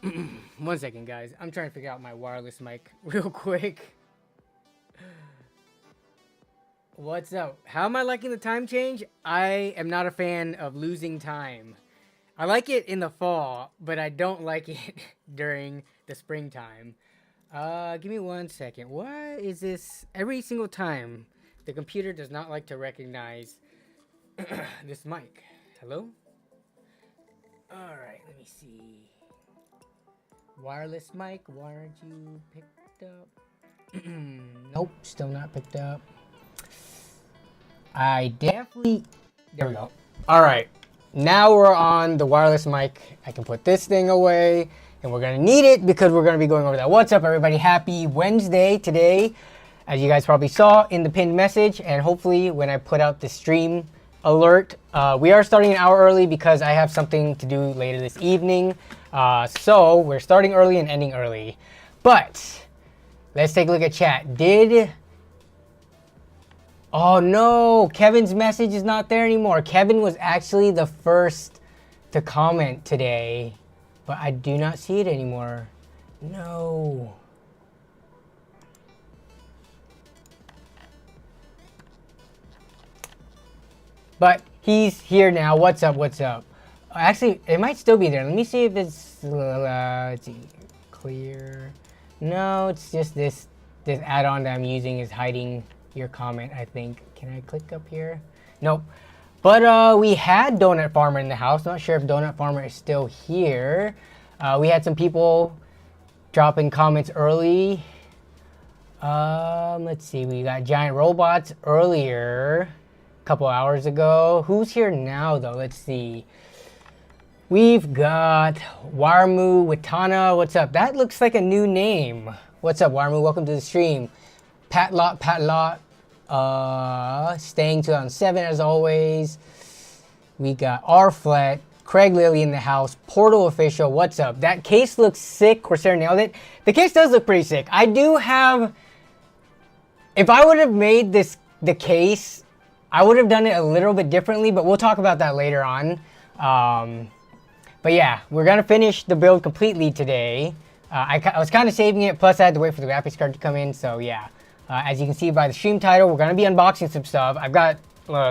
One second, guys. I'm trying to figure out my wireless mic real quick. What's up? How am I liking the time change? I am not a fan of losing time. I like it in the fall, but I don't like it during the springtime. Give me 1 second. Why is this every single time? The computer does not like to recognize this mic. Hello? Alright, let me see. Wireless mic, why aren't you picked up? Nope, still not picked up. I definitely... There we go. Alright, now we're on the wireless mic. I can put this thing away, and we're gonna need it because we're gonna be going over that. What's up, everybody? Happy Wednesday today. As you guys probably saw in the pinned message, and hopefully when I put out the stream alert, we are starting an hour early because I have something to do later this evening. So we're starting early and ending early. But let's take a look at chat. Oh no, Kevin's message is not there anymore. Kevin was actually the first to comment today, but I do not see it anymore. No. But he's here now. What's up? What's up? Actually, it might still be there. Let me see if it's let's see, clear. No, it's just this add-on that I'm using is hiding your comment, I think. Can I click up here? Nope. But we had Donut Farmer in the house. Not sure if Donut Farmer is still here. We had some people dropping comments early. Let's see. We got Giant Robots earlier. Couple hours ago. Who's here now though? Let's see. We've got Warmu Witana. What's up? That looks like a new name. What's up, Warmu? Welcome to the stream. Patlot. Staying 2007 as always. We got R-Flet, Craig Lilly in the house, Portal Official. What's up? That case looks sick. Corsair nailed it. The case does look pretty sick. I do have. If I would have made the case, I would have done it a little bit differently, but we'll talk about that later on. But yeah, we're going to finish the build completely today. I was kind of saving it, plus I had to wait for the graphics card to come in, so yeah. As you can see by the stream title, we're going to be unboxing some stuff. I've got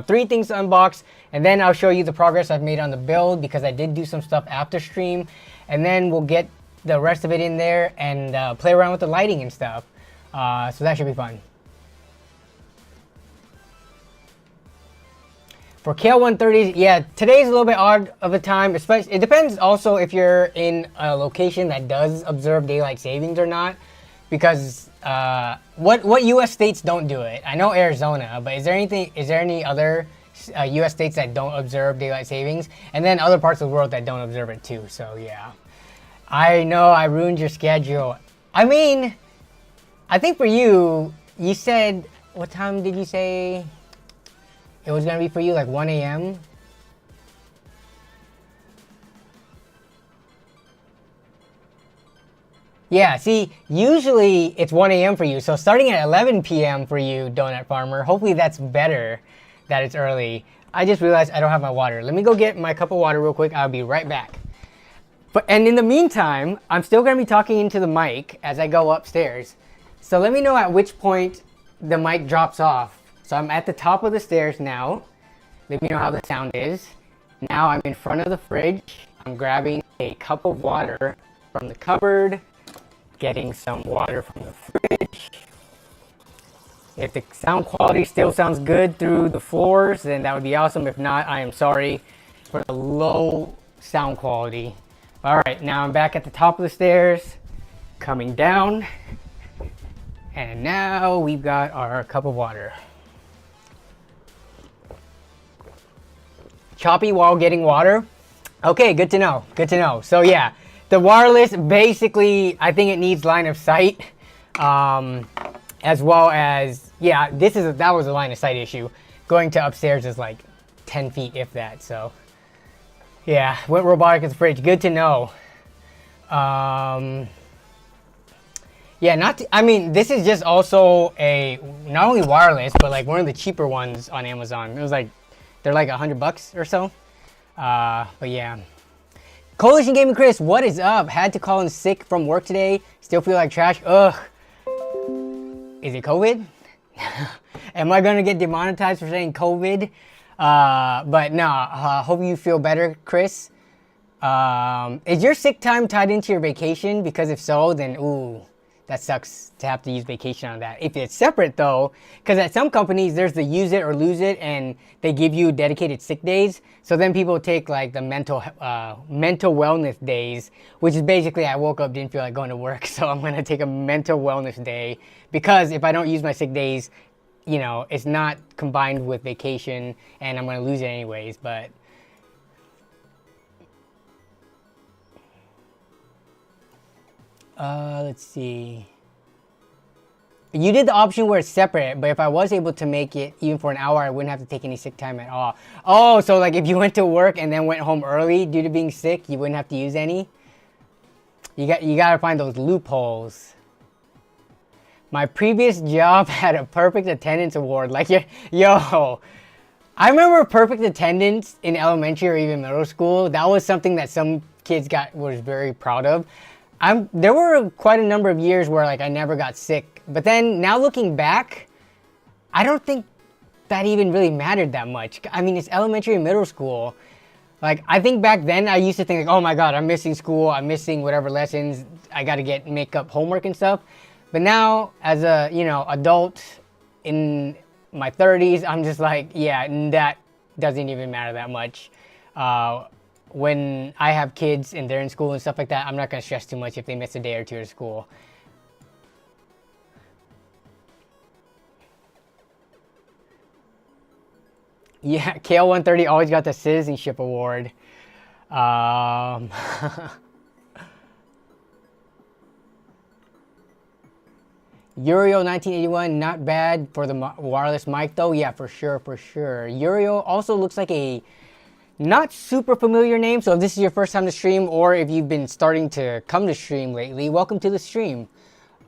3 things to unbox, and then I'll show you the progress I've made on the build, because I did do some stuff after stream. And then we'll get the rest of it in there and play around with the lighting and stuff. So that should be fun. For KL130s, yeah, today's a little bit odd of a time. Especially, it depends also if you're in a location that does observe daylight savings or not. Because what U.S. states don't do it? I know Arizona, but is there any other U.S. states that don't observe daylight savings? And then other parts of the world that don't observe it too. So yeah, I know I ruined your schedule. I mean, I think for you, you said, what time did you say? It was gonna be for you like 1 a.m. Yeah, see, usually it's 1 a.m. for you. So starting at 11 p.m. for you, Donut Farmer. Hopefully that's better that it's early. I just realized I don't have my water. Let me go get my cup of water real quick. I'll be right back. And in the meantime, I'm still gonna be talking into the mic as I go upstairs. So let me know at which point the mic drops off. So I'm at the top of the stairs now. Let me know how the sound is. Now I'm in front of the fridge. I'm grabbing a cup of water from the cupboard, getting some water from the fridge. If the sound quality still sounds good through the floors, then that would be awesome. If not, I am sorry for the low sound quality. All right, now I'm back at the top of the stairs, coming down. And now we've got our cup of water. Choppy while getting water. Okay, good to know. Good to know. So yeah, the wireless basically, I think it needs line of sight, as well as yeah, that was a line of sight issue. Going to upstairs is like 10 feet, if that. So yeah, went robotic as a fridge. Good to know. Yeah, I mean, this is just also not only wireless, but like one of the cheaper ones on Amazon. It was like, they're like $100 or so. But yeah, Coalition Gaming Chris, what is up? Had to call in sick from work today. Still feel like trash. Ugh. Is it COVID? Am I gonna get demonetized for saying COVID? But no, hope you feel better, Chris. Is your sick time tied into your vacation? Because if so, then ooh, that sucks to have to use vacation on that. If it's separate though, because at some companies there's the use it or lose it, and they give you dedicated sick days. So then people take like the mental wellness days, which is basically I woke up, didn't feel like going to work, so I'm gonna take a mental wellness day, because if I don't use my sick days, you know, it's not combined with vacation and I'm gonna lose it anyways. But let's see. You did the option where it's separate, but if I was able to make it even for an hour, I wouldn't have to take any sick time at all. Oh, so like if you went to work and then went home early due to being sick, you wouldn't have to use any? You gotta find those loopholes. My previous job had a perfect attendance award. Like, yo, I remember perfect attendance in elementary or even middle school. That was something that some kids was very proud of. There were quite a number of years where like I never got sick, but then now looking back, I don't think that even really mattered that much. I mean, it's elementary and middle school. Like, I think back then I used to think like, oh my god, I'm missing school, I'm missing whatever lessons, I gotta make up homework and stuff. But now as a, you know, adult in my 30s, I'm just like, yeah, that doesn't even matter that much. When I have kids and they're in school and stuff like that, I'm not going to stress too much if they miss a day or two of school. Yeah, KL130 always got the citizenship award. Uriel 1981, not bad for the wireless mic though. Yeah, for sure, for sure. Uriel also looks like a not super familiar name, so if this is your first time to stream, or if you've been starting to come to stream lately, welcome to the stream.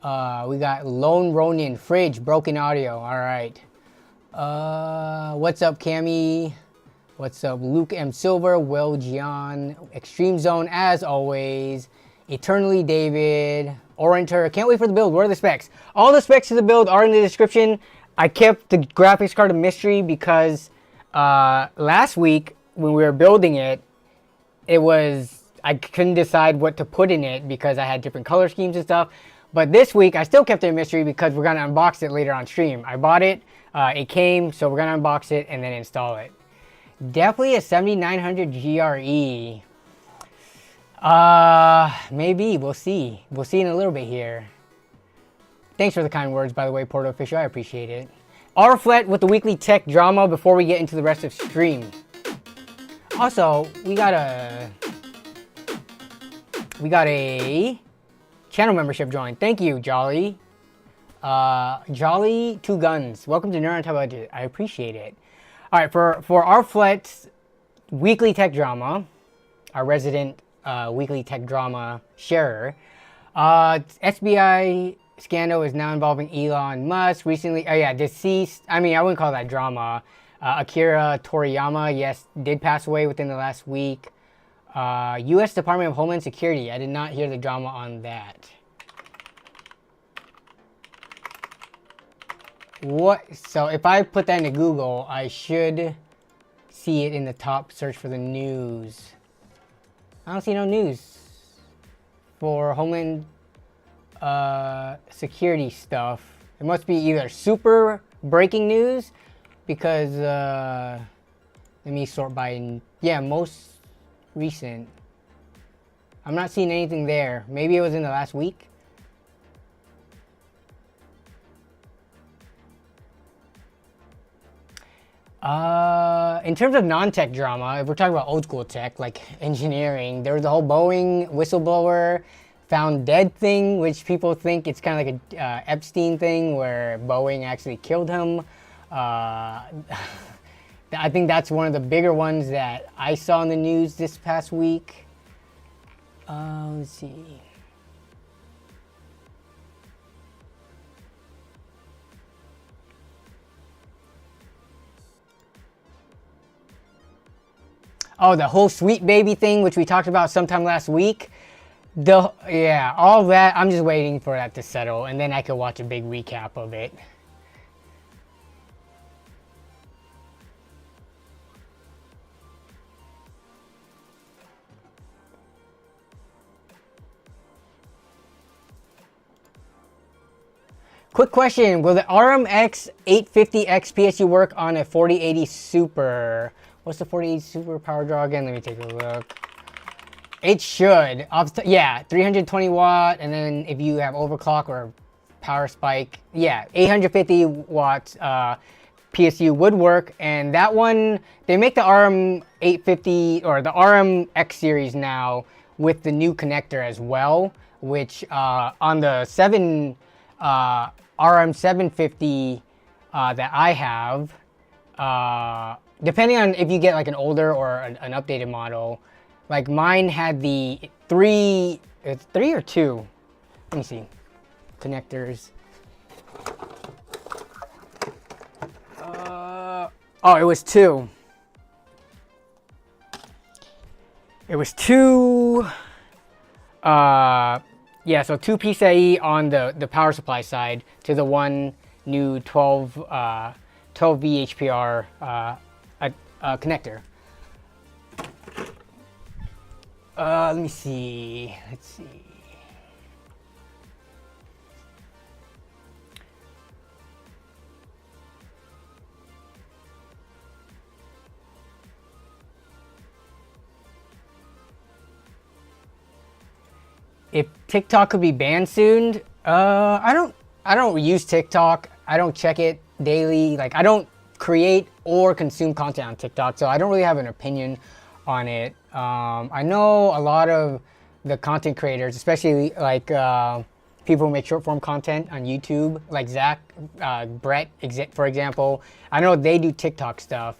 We got Lone Ronin, Fridge, Broken Audio, alright. What's up, Cammy? What's up, Luke M. Silver, Will Gian, Extreme Zone, as always. Eternally David, Orinter, can't wait for the build. What are the specs? All the specs of the build are in the description. I kept the graphics card a mystery because last week, when we were building it, I couldn't decide what to put in it because I had different color schemes and stuff. But this week, I still kept it a mystery because we're going to unbox it later on stream. I bought it, it came, so we're going to unbox it and then install it. Definitely a 7900 GRE. Maybe, we'll see. We'll see in a little bit here. Thanks for the kind words, by the way, Porto Official, I appreciate it. Arflet with the weekly tech drama before we get into the rest of stream. Also, we got a channel membership join. Thank you, Jolly. Jolly Two Guns. Welcome to Neuron Type Budget. I appreciate it. All right, for our Flet's weekly tech drama, our resident weekly tech drama sharer, SBI scandal is now involving Elon Musk. Recently, oh yeah, deceased. I mean, I wouldn't call that drama. Akira Toriyama, yes, did pass away within the last week. U.S. Department of Homeland Security. I did not hear the drama on that. What? So if I put that into Google, I should see it in the top search for the news. I don't see no news for Homeland Security stuff. It must be either super breaking news, because let me sort by, yeah, most recent. I'm not seeing anything there. Maybe it was in the last week. In terms of non-tech drama, if we're talking about old school tech, like engineering, there was the whole Boeing whistleblower found dead thing, which people think it's kind of like a Epstein thing where Boeing actually killed him. I think that's one of the bigger ones that I saw in the news this past week. Let's see. Oh, the whole Sweet Baby thing, which we talked about sometime last week. Yeah, all that, I'm just waiting for that to settle, and then I could watch a big recap of it. Quick question, will the RMX 850X PSU work on a 4080 Super? What's the 4080 Super power draw again? Let me take a look. It should. Yeah, 320 watt, and then if you have overclock or power spike, yeah, 850 watts PSU would work. And that one, they make the RM 850 or the RMX series now with the new connector as well, which on the RM 750 that I have, depending on if you get like an older or an updated model, like mine had the three or two, let me see, connectors. Oh, it was two. It was two, yeah, so two PCIe on the power supply side to the one new 12 VHPR connector. Let me see. Let's see. If TikTok could be banned soon, I don't use TikTok. I don't check it daily. Like, I don't create or consume content on TikTok, so I don't really have an opinion on it. I know a lot of the content creators, especially like people who make short form content on YouTube, like Zach, Brett, for example. I know they do TikTok stuff,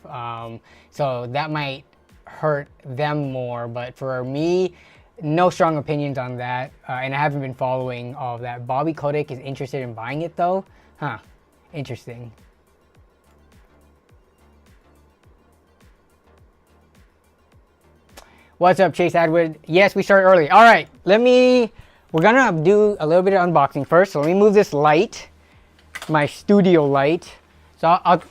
so that might hurt them more. But for me, no strong opinions on that, and I haven't been following all of that. Bobby Kotick is interested in buying it though? Huh, interesting. What's up, Chase Atwood? Yes, we started early. All right, we're gonna do a little bit of unboxing first. So let me move this light, my studio light. So I'll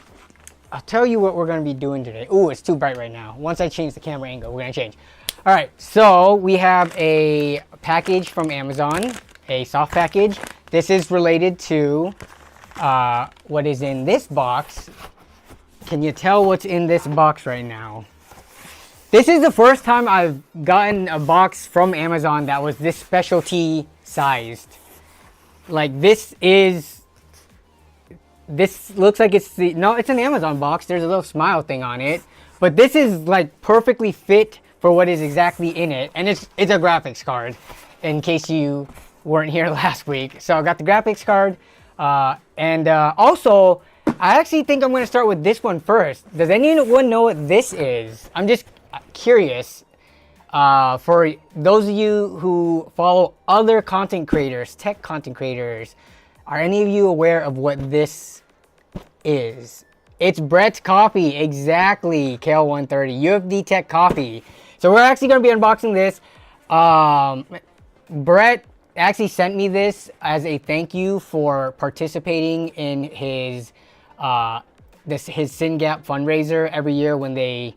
tell you what we're gonna be doing today. Ooh, it's too bright right now. Once I change the camera angle, we're gonna change. All right, so we have a package from Amazon, a soft package. This is related to what is in this box. Can you tell what's in this box right now? This is the first time I've gotten a box from Amazon that was this specialty sized. Like this looks like it's it's an Amazon box. There's a little smile thing on it, but this is like perfectly fit for what is exactly in it. And it's a graphics card, in case you weren't here last week. So I got the graphics card, and also I actually think I'm gonna start with this one first. Does anyone know what this is? I'm just curious. For those of you who follow other content creators, tech content creators, are any of you aware of what this is? It's Brett's coffee, exactly, KL130, UFD Tech coffee. So we're actually going to be unboxing this. Brett actually sent me this as a thank you for participating in his SynGap fundraiser every year when they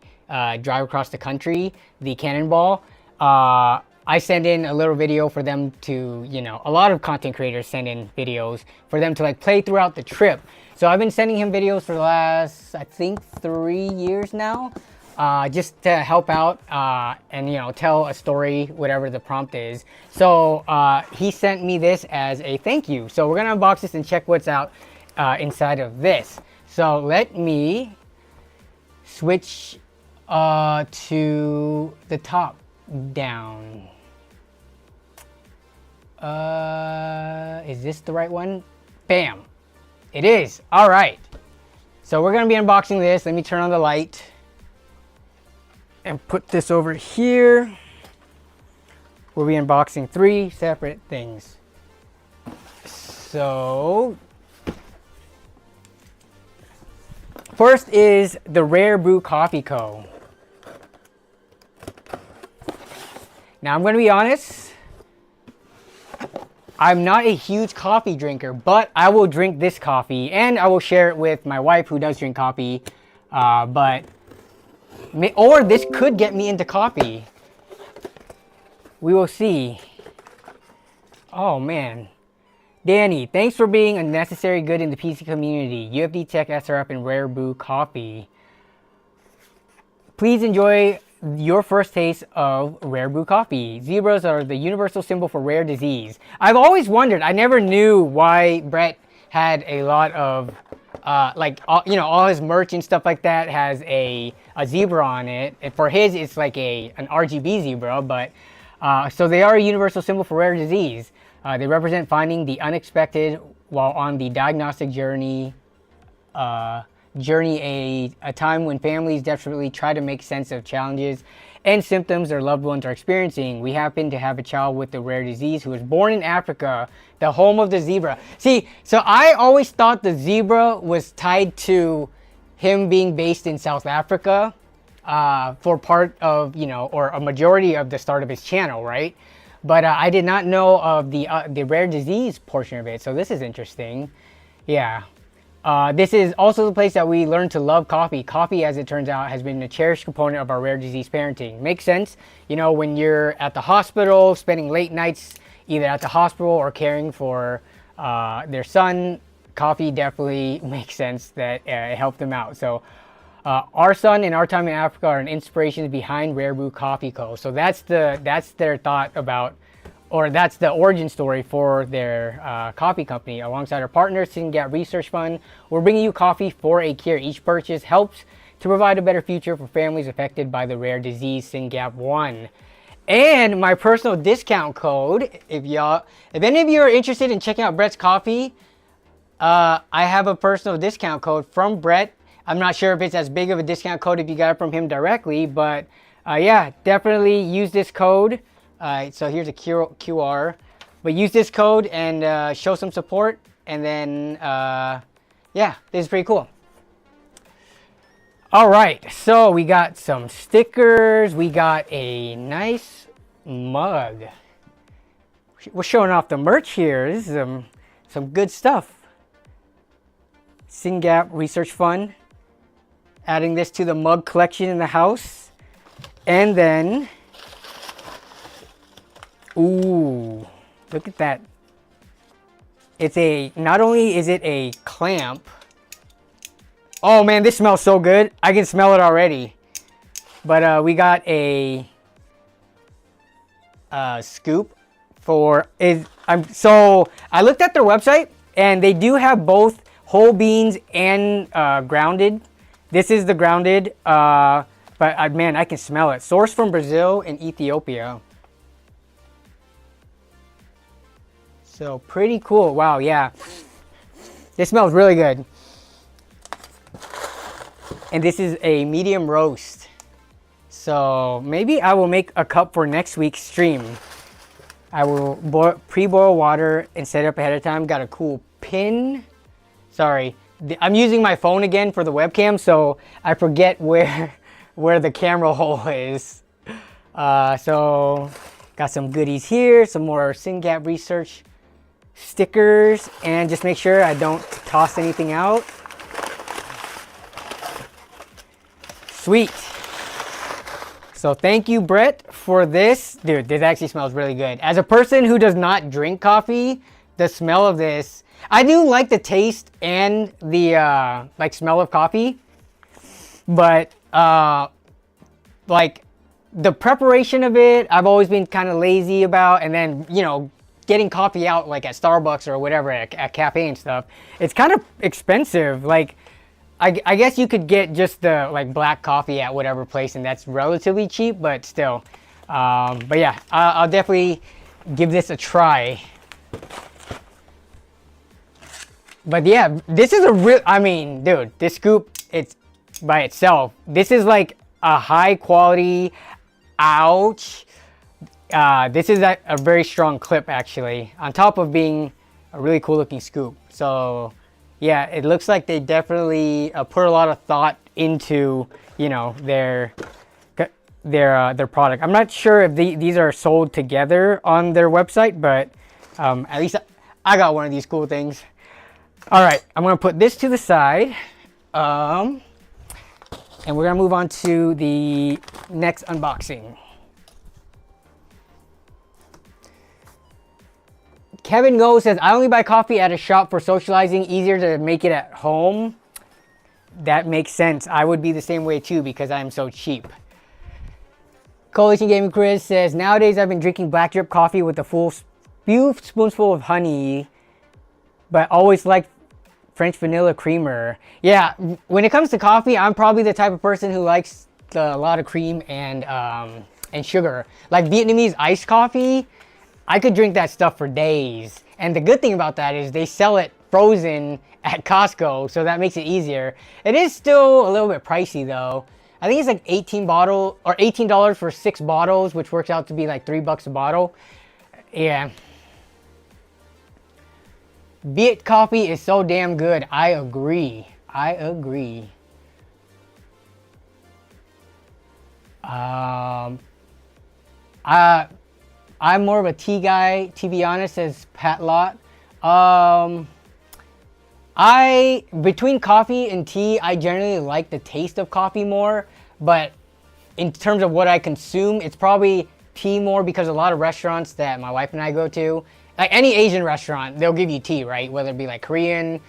drive across the country, the Cannonball. I send in a little video for them to, a lot of content creators send in videos for them to like play throughout the trip. So I've been sending him videos for the last, I think, 3 years now, just to help out and, tell a story, whatever the prompt is. So he sent me this as a thank you. So we're gonna unbox this and check what's out inside of this. So let me switch to the top down. Is this the right one? Bam, it is. All right, so we're gonna be unboxing this. Let me turn on the light and put this over here. We'll be unboxing 3 separate things. So first is the Rare Brew Coffee Co. Now, I'm going to be honest. I'm not a huge coffee drinker, but I will drink this coffee, and I will share it with my wife who does drink coffee. Or this could get me into coffee. We will see. Oh, man. Danny, thanks for being a necessary good in the PC community. UFD Tech, SRF, and Rare Brew Coffee. Please enjoy your first taste of Rare Brew Coffee. Zebras are the universal symbol for rare disease. I've always wondered. I never knew why Brett had a lot of, all his merch and stuff like that has a zebra on it. And for his, it's like an RGB zebra, but so they are a universal symbol for rare disease. They represent finding the unexpected while on the diagnostic journey. A time when families desperately try to make sense of challenges and symptoms their loved ones are experiencing. We happen to have a child with the rare disease who was born in Africa, the home of the zebra. See, so I always thought the zebra was tied to him being based in South Africa for part of, or a majority of the start of his channel, right? But I did not know of the rare disease portion of it, so this is interesting. Yeah. This is also the place that we learn to love coffee. Coffee, as it turns out, has been a cherished component of our rare disease parenting. Makes sense, when you're at the hospital, spending late nights either at the hospital or caring for their son, coffee definitely makes sense that it helped them out. So our son and our time in Africa are an inspiration behind Rare Brew Coffee Co. So that's their thought about, or that's the origin story for their coffee company. Alongside our partner, SYNGAP Research Fund, we're bringing you coffee for a cure. Each purchase helps to provide a better future for families affected by the rare disease SYNGAP1. And my personal discount code, if any of you are interested in checking out Brett's coffee, I have a personal discount code from Brett. I'm not sure if it's as big of a discount code if you got it from him directly, but yeah, definitely use this code. So here's a QR, but use this code and show some support, and then yeah, this is pretty cool. All right, so we got some stickers, we got a nice mug. We're showing off the merch here. This is some good stuff. SYNGAP Research Fund, adding this to the mug collection in the house, and then. Ooh, look at that. Not only is it a clamp. Oh man, this smells so good. I can smell it already. But we got a scoop for so I looked at their website and they do have both whole beans and grounded. This is the grounded, but man, I can smell it. Sourced from Brazil and Ethiopia. So pretty cool. Wow, yeah. This smells really good. And this is a medium roast. So maybe I will make a cup for next week's stream. I will pre-boil water and set it up ahead of time. Got a cool pin. Sorry, I'm using my phone again for the webcam, so I forget where the camera hole is. So got some goodies here, some more SYNGAP Research stickers, and just make sure I don't toss anything out. Sweet. So thank you, Brett, for this. Dude, this actually smells really good. As a person who does not drink coffee, the smell of this, I do like the taste and the smell of coffee, but like the preparation of it, I've always been kind of lazy about, and then getting coffee out like at Starbucks or whatever at cafe and stuff, it's kind of expensive. Like I guess you could get just the black coffee at whatever place, and that's relatively cheap, but still. But yeah, I'll definitely give this a try. But yeah, this is a real, dude, this scoop, it's by itself. This is like a high quality, ouch. This is a very strong clip actually, on top of being a really cool looking scoop. So yeah, it looks like they definitely put a lot of thought into, their, their product. I'm not sure if these are sold together on their website, but at least I got one of these cool things. All right, I'm gonna put this to the side, and we're gonna move on to the next unboxing. Kevin Go says, I only buy coffee at a shop for socializing, easier to make it at home. That makes sense. I would be the same way too because I'm so cheap. Coalition Gaming Chris says, nowadays I've been drinking black drip coffee with a few spoonsful of honey, but always like French vanilla creamer. Yeah, when it comes to coffee, I'm probably the type of person who likes a lot of cream and sugar. Like Vietnamese iced coffee, I could drink that stuff for days. And the good thing about that is they sell it frozen at Costco, so that makes it easier. It is still a little bit pricey though. I think it's like $18 for 6 bottles, which works out to be like $3 a bottle. Yeah. Viet coffee is so damn good. I agree. I agree. I'm more of a tea guy, to be honest, says Pat Lott. Between coffee and tea, I generally like the taste of coffee more, but in terms of what I consume, it's probably tea more because a lot of restaurants that my wife and I go to, like any Asian restaurant, they'll give you tea, right? Whether it be like Korean,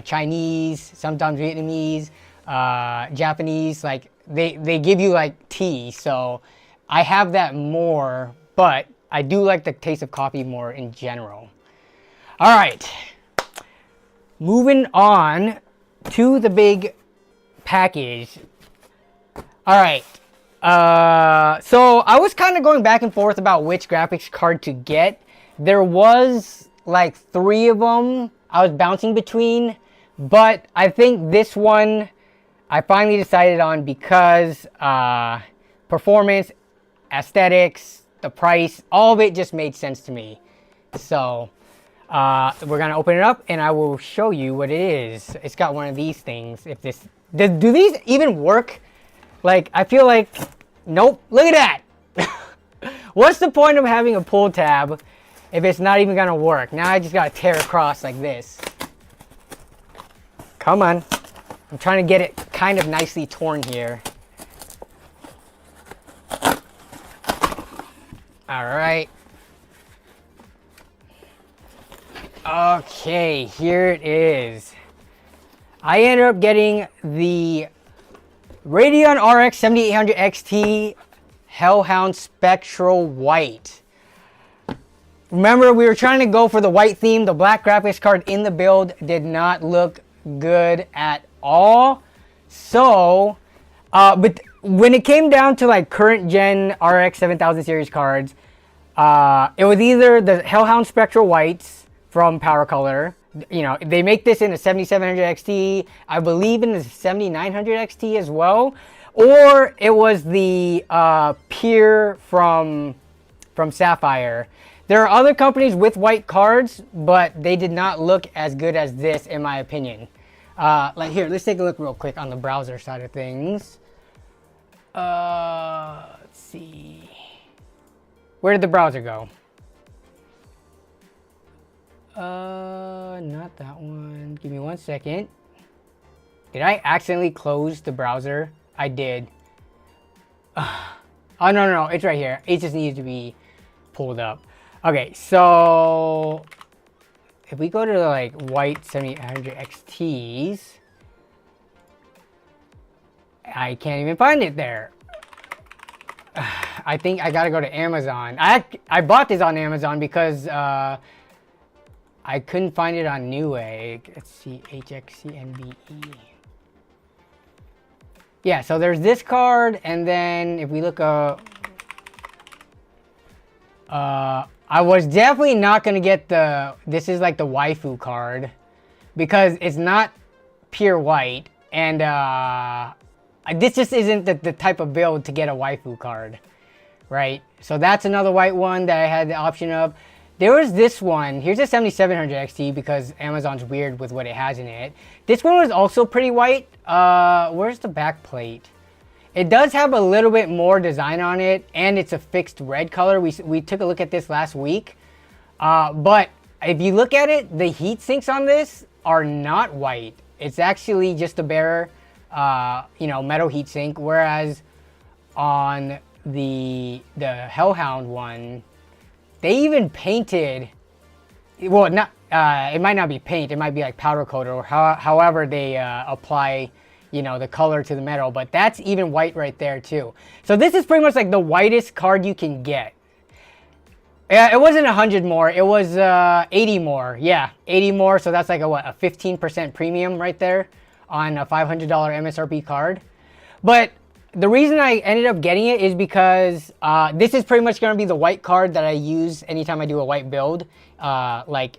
Chinese, sometimes Vietnamese, Japanese, like they give you like tea. So I have that more, but I do like the taste of coffee more in general. All right. Moving on to the big package. All right. So I was kind of going back and forth about which graphics card to get. There was like 3 of them I was bouncing between, but I think this one I finally decided on because performance, aesthetics, the price, all of it just made sense to me. So we're gonna open it up and I will show you what it is. It's got one of these things. If this do these even work? Like, I feel like, nope. Look at that. What's the point of having a pull tab if it's not even gonna work? Now I just gotta tear across like this. Come on. I'm trying to get it kind of nicely torn here. All right. Okay, here it is. I ended up getting the Radeon RX 7800 XT Hellhound Spectral White. Remember, we were trying to go for the white theme. The black graphics card in the build did not look good at all. So, but when it came down to like current gen RX 7000 series cards, it was either the Hellhound Spectral Whites from Power Color. You know, they make this in a 7700 XT, I believe in the 7900 XT as well, or it was the Peer from Sapphire. There are other companies with white cards, but they did not look as good as this, in my opinion. Like here, let's take a look real quick on the browser side of things. Let's see. Where did the browser go? Not that one. Give me 1 second. Did I accidentally close the browser? I did. Oh, no, it's right here. It just needs to be pulled up. Okay, so if we go to like white 7800 XTs, I can't even find it there. I think I gotta go to Amazon. I bought this on Amazon because I couldn't find it on Newegg. Let's see, HXCNBE. Yeah, so there's this card, and then if we look up, I was definitely not gonna get this is like the waifu card, because it's not pure white, and this just isn't the type of build to get a waifu card, right? So that's another white one that I had the option of. There was this one. Here's a 7700 XT because Amazon's weird with what it has in it. This one was also pretty white. Where's the back plate? It does have a little bit more design on it, and it's a fixed red color. We took a look at this last week. But if you look at it, the heat sinks on this are not white. It's actually just a bare, metal heat sink. Whereas on the Hellhound one, they even painted. Well, not. It might not be paint. It might be like powder coat or however they apply, the color to the metal. But that's even white right there too. So this is pretty much like the whitest card you can get. Yeah, it wasn't 100 more. It was 80 more. Yeah, 80 more. So that's like a 15% premium right there on a $500 MSRP card. But the reason I ended up getting it is because this is pretty much going to be the white card that I use anytime I do a white build, like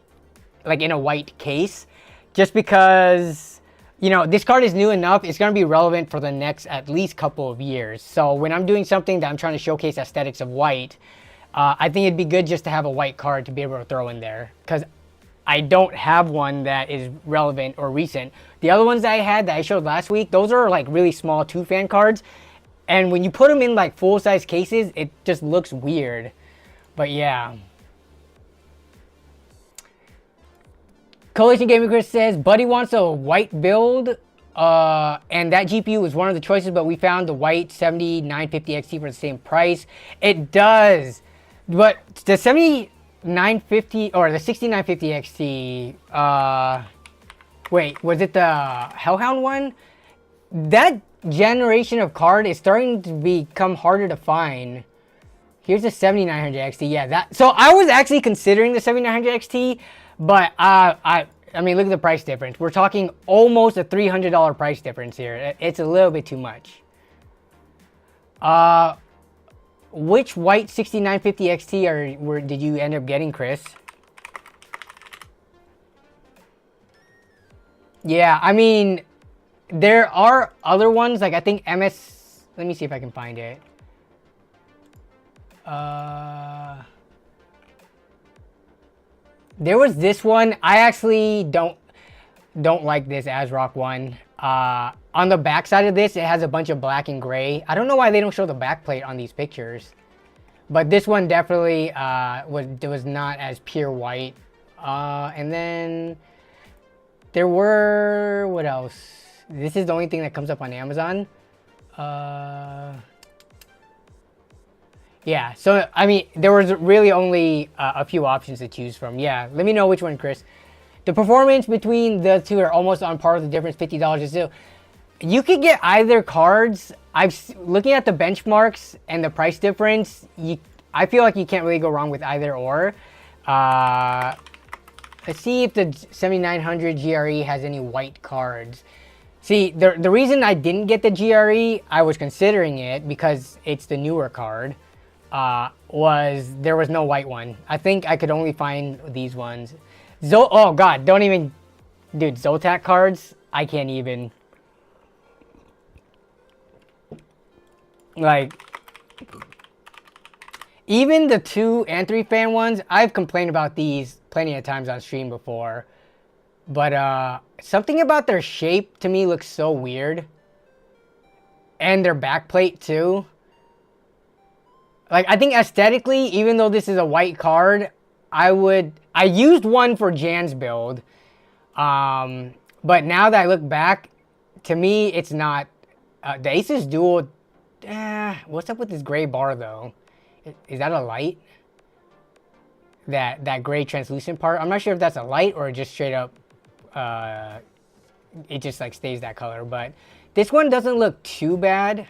in a white case. Just because, this card is new enough, it's going to be relevant for the next at least couple of years. So when I'm doing something that I'm trying to showcase aesthetics of white, I think it'd be good just to have a white card to be able to throw in there, because I don't have one that is relevant or recent. The other ones that I had that I showed last week, those are like really small 2-fan cards. And when you put them in like full-size cases, it just looks weird. But yeah. Coalition Gaming Chris says, Buddy wants a white build. And that GPU was one of the choices, but we found the white 7950 XT for the same price. It does. But the 7950 or the 6950 XT, wait, was it the Hellhound one? That generation of card is starting to become harder to find. Here's the 7900 XT. Yeah, that. So I was actually considering the 7900 XT, but I mean, look at the price difference. We're talking almost a $300 price difference here. It's a little bit too much. Which white 6950 XT did you end up getting, Chris? Yeah, I mean, there are other ones, like I think MS... Let me see if I can find it. There was this one. I actually don't like this ASRock one. On the back side of this, it has a bunch of black and gray. I don't know why they don't show the back plate on these pictures. But this one definitely was not as pure white. And then there were... What else? This is the only thing that comes up on Amazon. Yeah, so I mean, there was really only a few options to choose from. Yeah, let me know which one, Chris. The performance between the two are almost on par with the difference. $50 is still. You could get either cards. Looking at the benchmarks and the price difference, I feel like you can't really go wrong with either or. Let's see if the 7900 GRE has any white cards. See, the reason I didn't get the GRE, I was considering it because it's the newer card, was there was no white one. I think I could only find these ones. Oh God, don't even, dude, Zotac cards, I can't even. Like, even the 2 and 3 fan ones, I've complained about these plenty of times on stream before. But something about their shape to me looks so weird. And their backplate too. Like, I think aesthetically, even though this is a white card, I used one for Jan's build. But now that I look back, to me, it's not. The Asus Dual, what's up with this gray bar though? Is that a light? That gray translucent part? I'm not sure if that's a light or just straight up, it just like stays that color. But this one doesn't look too bad.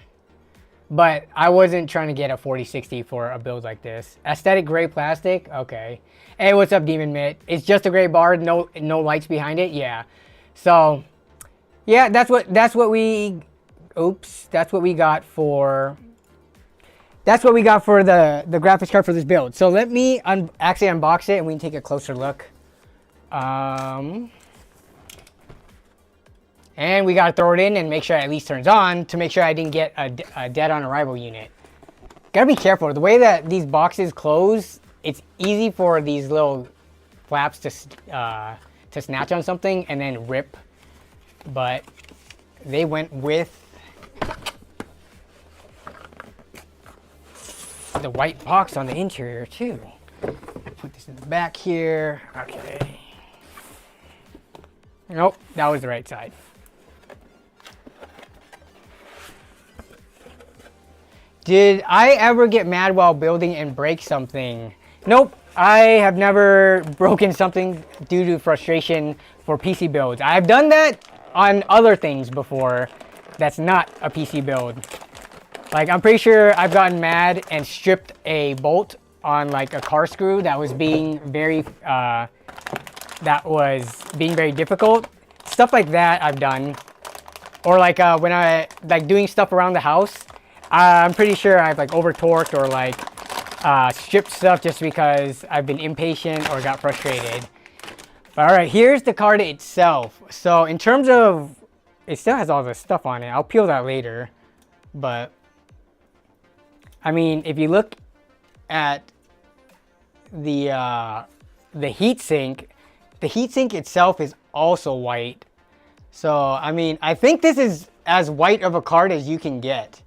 But I wasn't trying to get a 4060 for a build like this. Aesthetic gray plastic? Okay. Hey, what's up, Demon Mitt? It's just a gray bar, no lights behind it? Yeah. So, yeah, that's what we got for the graphics card for this build. So let me actually unbox it and we can take a closer look. And we gotta throw it in and make sure it at least turns on to make sure I didn't get a dead on arrival unit. Gotta be careful. The way that these boxes close, it's easy for these little flaps to snatch on something and then rip. But they went with the white box on the interior too. Put this in the back here. Okay. Nope, that was the right side. Did I ever get mad while building and break something? Nope, I have never broken something due to frustration for PC builds. I've done that on other things before that's not a PC build. Like, I'm pretty sure I've gotten mad and stripped a bolt on like a car screw that was being very difficult. Stuff like that I've done. Or like when I like doing stuff around the house, I'm pretty sure I've like over torqued or like stripped stuff just because I've been impatient or got frustrated. But all right, here's the card itself. So in terms of, it still has all this stuff on it. I'll peel that later. But I mean, if you look at the heatsink, the heatsink itself is also white. So I mean, I think this is as white of a card as you can get.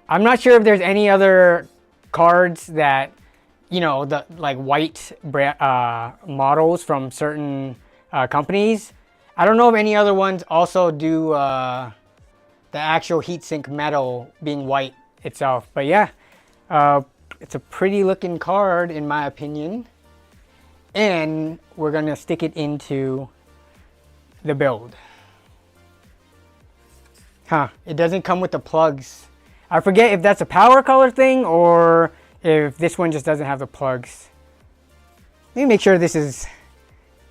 I'm not sure if there's any other cards that, you know, the like white models from certain companies. I don't know if any other ones also do the actual heatsink metal being white itself. But yeah, it's a pretty looking card in my opinion. And we're gonna stick it into the build. Huh, it doesn't come with the plugs. I forget if that's a power color thing or if this one just doesn't have the plugs. Let me make sure this is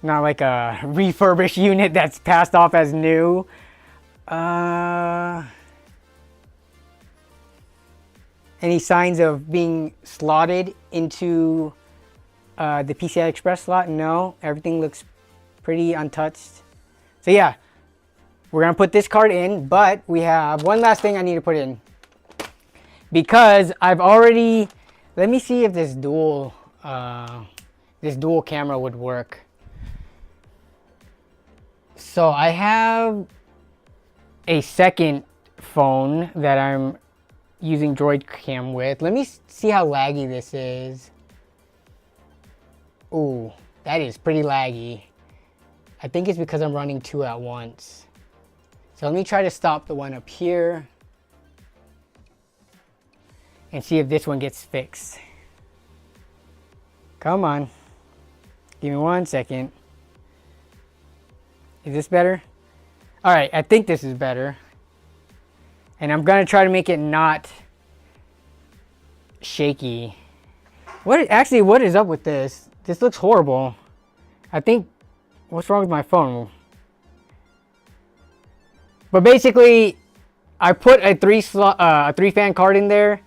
not like a refurbished unit that's passed off as new. Any signs of being slotted into the PCI Express slot? No, everything looks pretty untouched. So yeah, we're gonna put this card in, but we have one last thing I need to put in. Because I've already, let me see if this dual camera would work. So I have a second phone that I'm using Droid Cam with. Let me see how laggy this is. Ooh, that is pretty laggy. I think it's because I'm running two at once. So let me try to stop the one up here and see if this one gets fixed. Come on. Give me 1 second. Is this better? All right, I think this is better. And I'm gonna try to make it not shaky. What is up with this? This looks horrible. I think, what's wrong with my phone? But basically, I put a three fan card in there,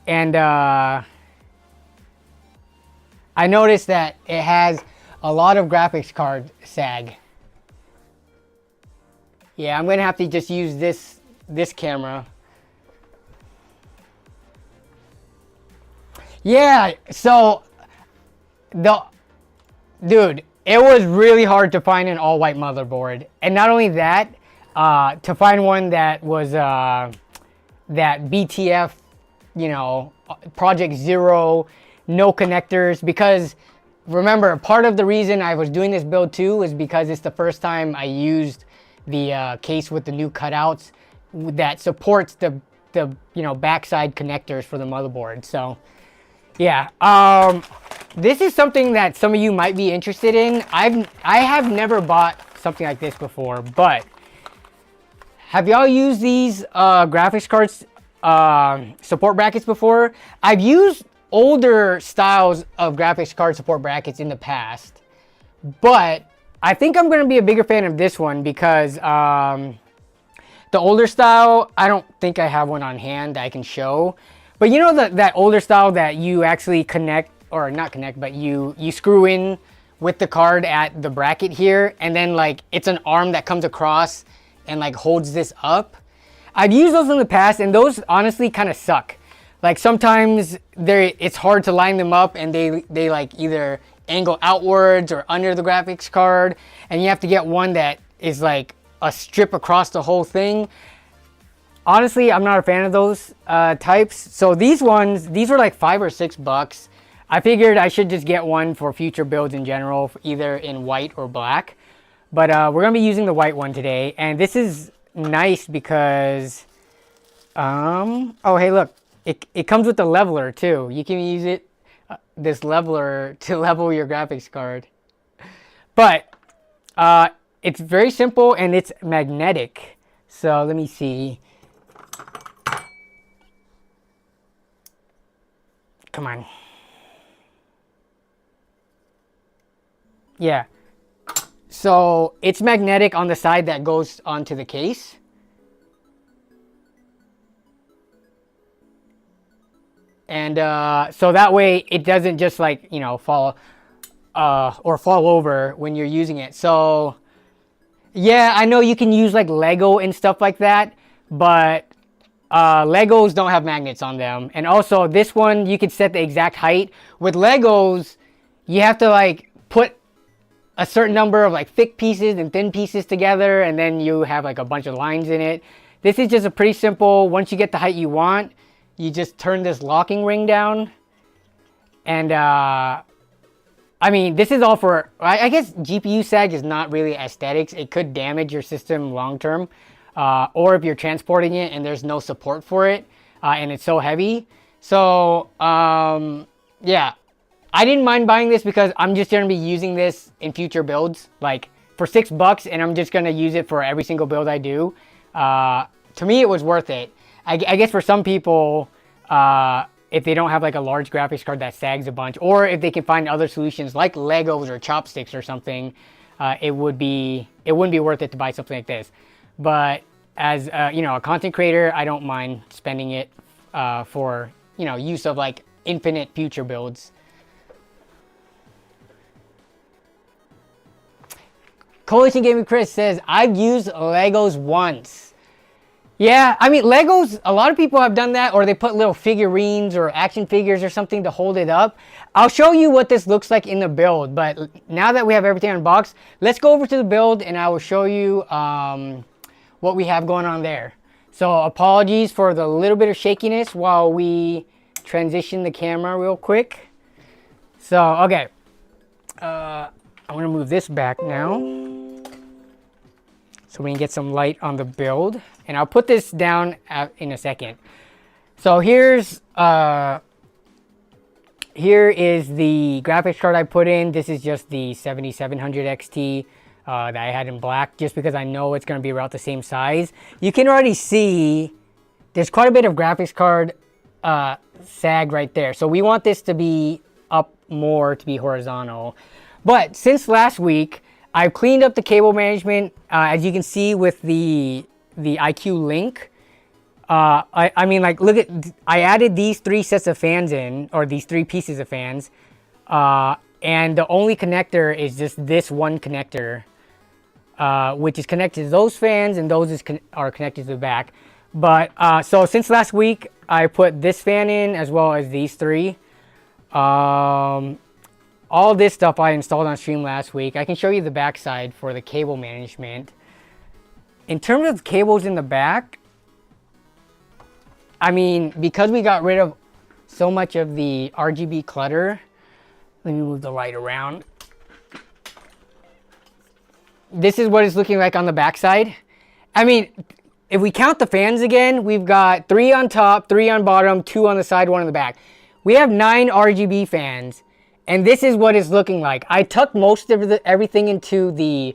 and I noticed that it has a lot of graphics card sag. Yeah, I'm gonna have to just use this camera. Yeah, so dude, it was really hard to find an all-white motherboard, and not only that, to find one that was that BTF, you know, Project Zero, no connectors. Because remember, part of the reason I was doing this build too is because it's the first time I used the case with the new cutouts that supports the you know, backside connectors for the motherboard. So yeah, this is something that some of you might be interested in. I have never bought something like this before, but have y'all used these graphics cards support brackets before? I've used older styles of graphics card support brackets in the past, but I think I'm going to be a bigger fan of this one because the older style, I don't think I have one on hand that I can show. But you know that older style that you actually connect, or not connect, but you screw in with the card at the bracket here, and then like it's an arm that comes across and like holds this up. I've used those in the past, and those honestly kind of suck. Like sometimes it's hard to line them up, and they like either angle outwards or under the graphics card, and you have to get one that is like a strip across the whole thing. honestly, I'm not a fan of those types. So these ones, these were like $5 or $6. I figured I should just get one for future builds in general, either in white or black. But we're gonna be using the white one today, and this is nice because, oh hey look, it comes with a leveler too. You can use it, this leveler, to level your graphics card. But it's very simple and it's magnetic. So let me see. Come on. Yeah. So it's magnetic on the side that goes onto the case. And so that way it doesn't just like, you know, fall over when you're using it. So yeah, I know you can use like Lego and stuff like that, but Legos don't have magnets on them. And also this one, you can set the exact height. With Legos, you have to like put a certain number of like thick pieces and thin pieces together, and then you have like a bunch of lines in it. This is just a pretty simple, once you get the height you want, you just turn this locking ring down. And I mean, this is all for, I guess GPU sag is not really aesthetics. It could damage your system long term. Or if you're transporting it and there's no support for it, and it's so heavy. So yeah, I didn't mind buying this because I'm just going to be using this in future builds, like for $6, and I'm just going to use it for every single build I do. To me, it was worth it. I guess for some people, if they don't have like a large graphics card that sags a bunch, or if they can find other solutions like Legos or chopsticks or something, it wouldn't be worth it to buy something like this. But as you know, a content creator, I don't mind spending it for, you know, use of like infinite future builds. Coalition Gaming Chris says, I've used Legos once. Yeah, I mean, Legos, a lot of people have done that, or they put little figurines or action figures or something to hold it up. I'll show you what this looks like in the build, but now that we have everything unboxed, let's go over to the build and I will show you what we have going on there. So apologies for the little bit of shakiness while we transition the camera real quick. So, okay. I'm going to move this back now so we can get some light on the build. And I'll put this down in a second. So here is the graphics card I put in. This is just the 7700 XT that I had in black, just because I know it's going to be about the same size. You can already see there's quite a bit of graphics card sag right there. So we want this to be up more, to be horizontal. But since last week, I've cleaned up the cable management, as you can see with the IQ Link. I mean, like, look at, I added these 3 sets of fans in, or these 3 pieces of fans, and the only connector is just this one connector, which is connected to those fans, and those are connected to the back. But so since last week, I put this fan in as well as these 3. All this stuff I installed on stream last week. I can show you the back side for the cable management. In terms of cables in the back, I mean, because we got rid of so much of the RGB clutter, let me move the light around. This is what it's looking like on the back side. I mean, if we count the fans again, we've got 3 on top, 3 on bottom, 2 on the side, 1 on the back. We have 9 RGB fans. And this is what it's looking like. I tucked most of everything into the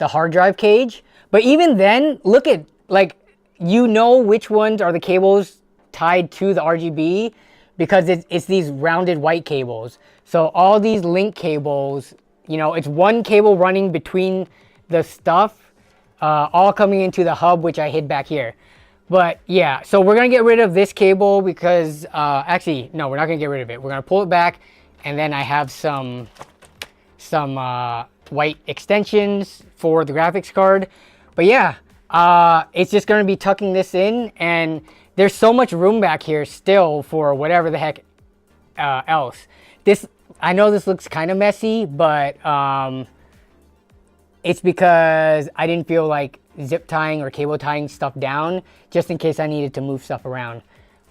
hard drive cage. But even then, look at, like, you know which ones are the cables tied to the RGB because it's these rounded white cables. So all these link cables, you know, it's one cable running between the stuff, all coming into the hub, which I hid back here. But yeah, so we're going to get rid of this cable because, actually, no, we're not going to get rid of it. We're going to pull it back. And then I have some white extensions for the graphics card. But yeah, it's just going to be tucking this in. And there's so much room back here still for whatever the heck else. I know this looks kind of messy, but it's because I didn't feel like zip tying or cable tying stuff down just in case I needed to move stuff around.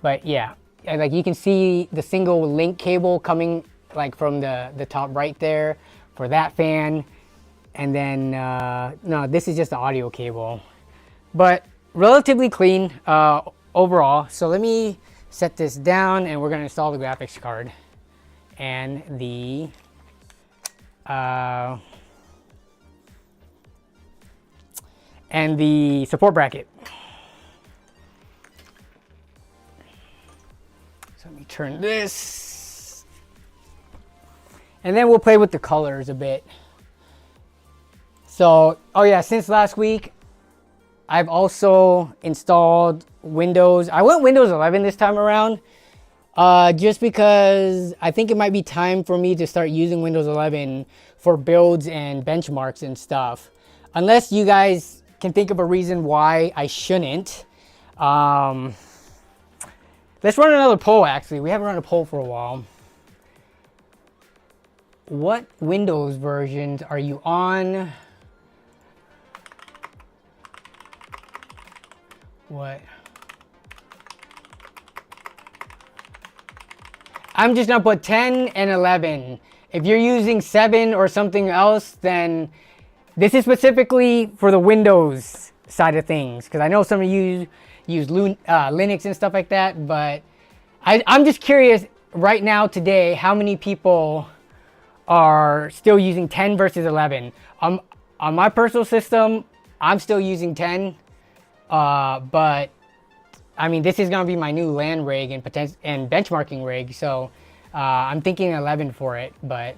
But yeah, like you can see the single link cable coming like from the top right there for that fan. And then, no, this is just the audio cable. But relatively clean overall. So let me set this down and we're gonna install the graphics card and the support bracket. So let me turn this. And then we'll play with the colors a bit. So, oh yeah, since last week, I've also installed Windows. I went Windows 11 this time around, just because I think it might be time for me to start using Windows 11 for builds and benchmarks and stuff. Unless you guys can think of a reason why I shouldn't. Let's run another poll, actually. We haven't run a poll for a while. What Windows versions are you on? What? I'm just gonna put 10 and 11. If you're using 7 or something else, then this is specifically for the Windows side of things. Because I know some of you use Linux and stuff like that, but I'm just curious right now today how many people are still using 10 versus 11. On my personal system, I'm still using 10. But I mean, this is gonna be my new LAN rig and benchmarking rig, so I'm thinking 11 for it. But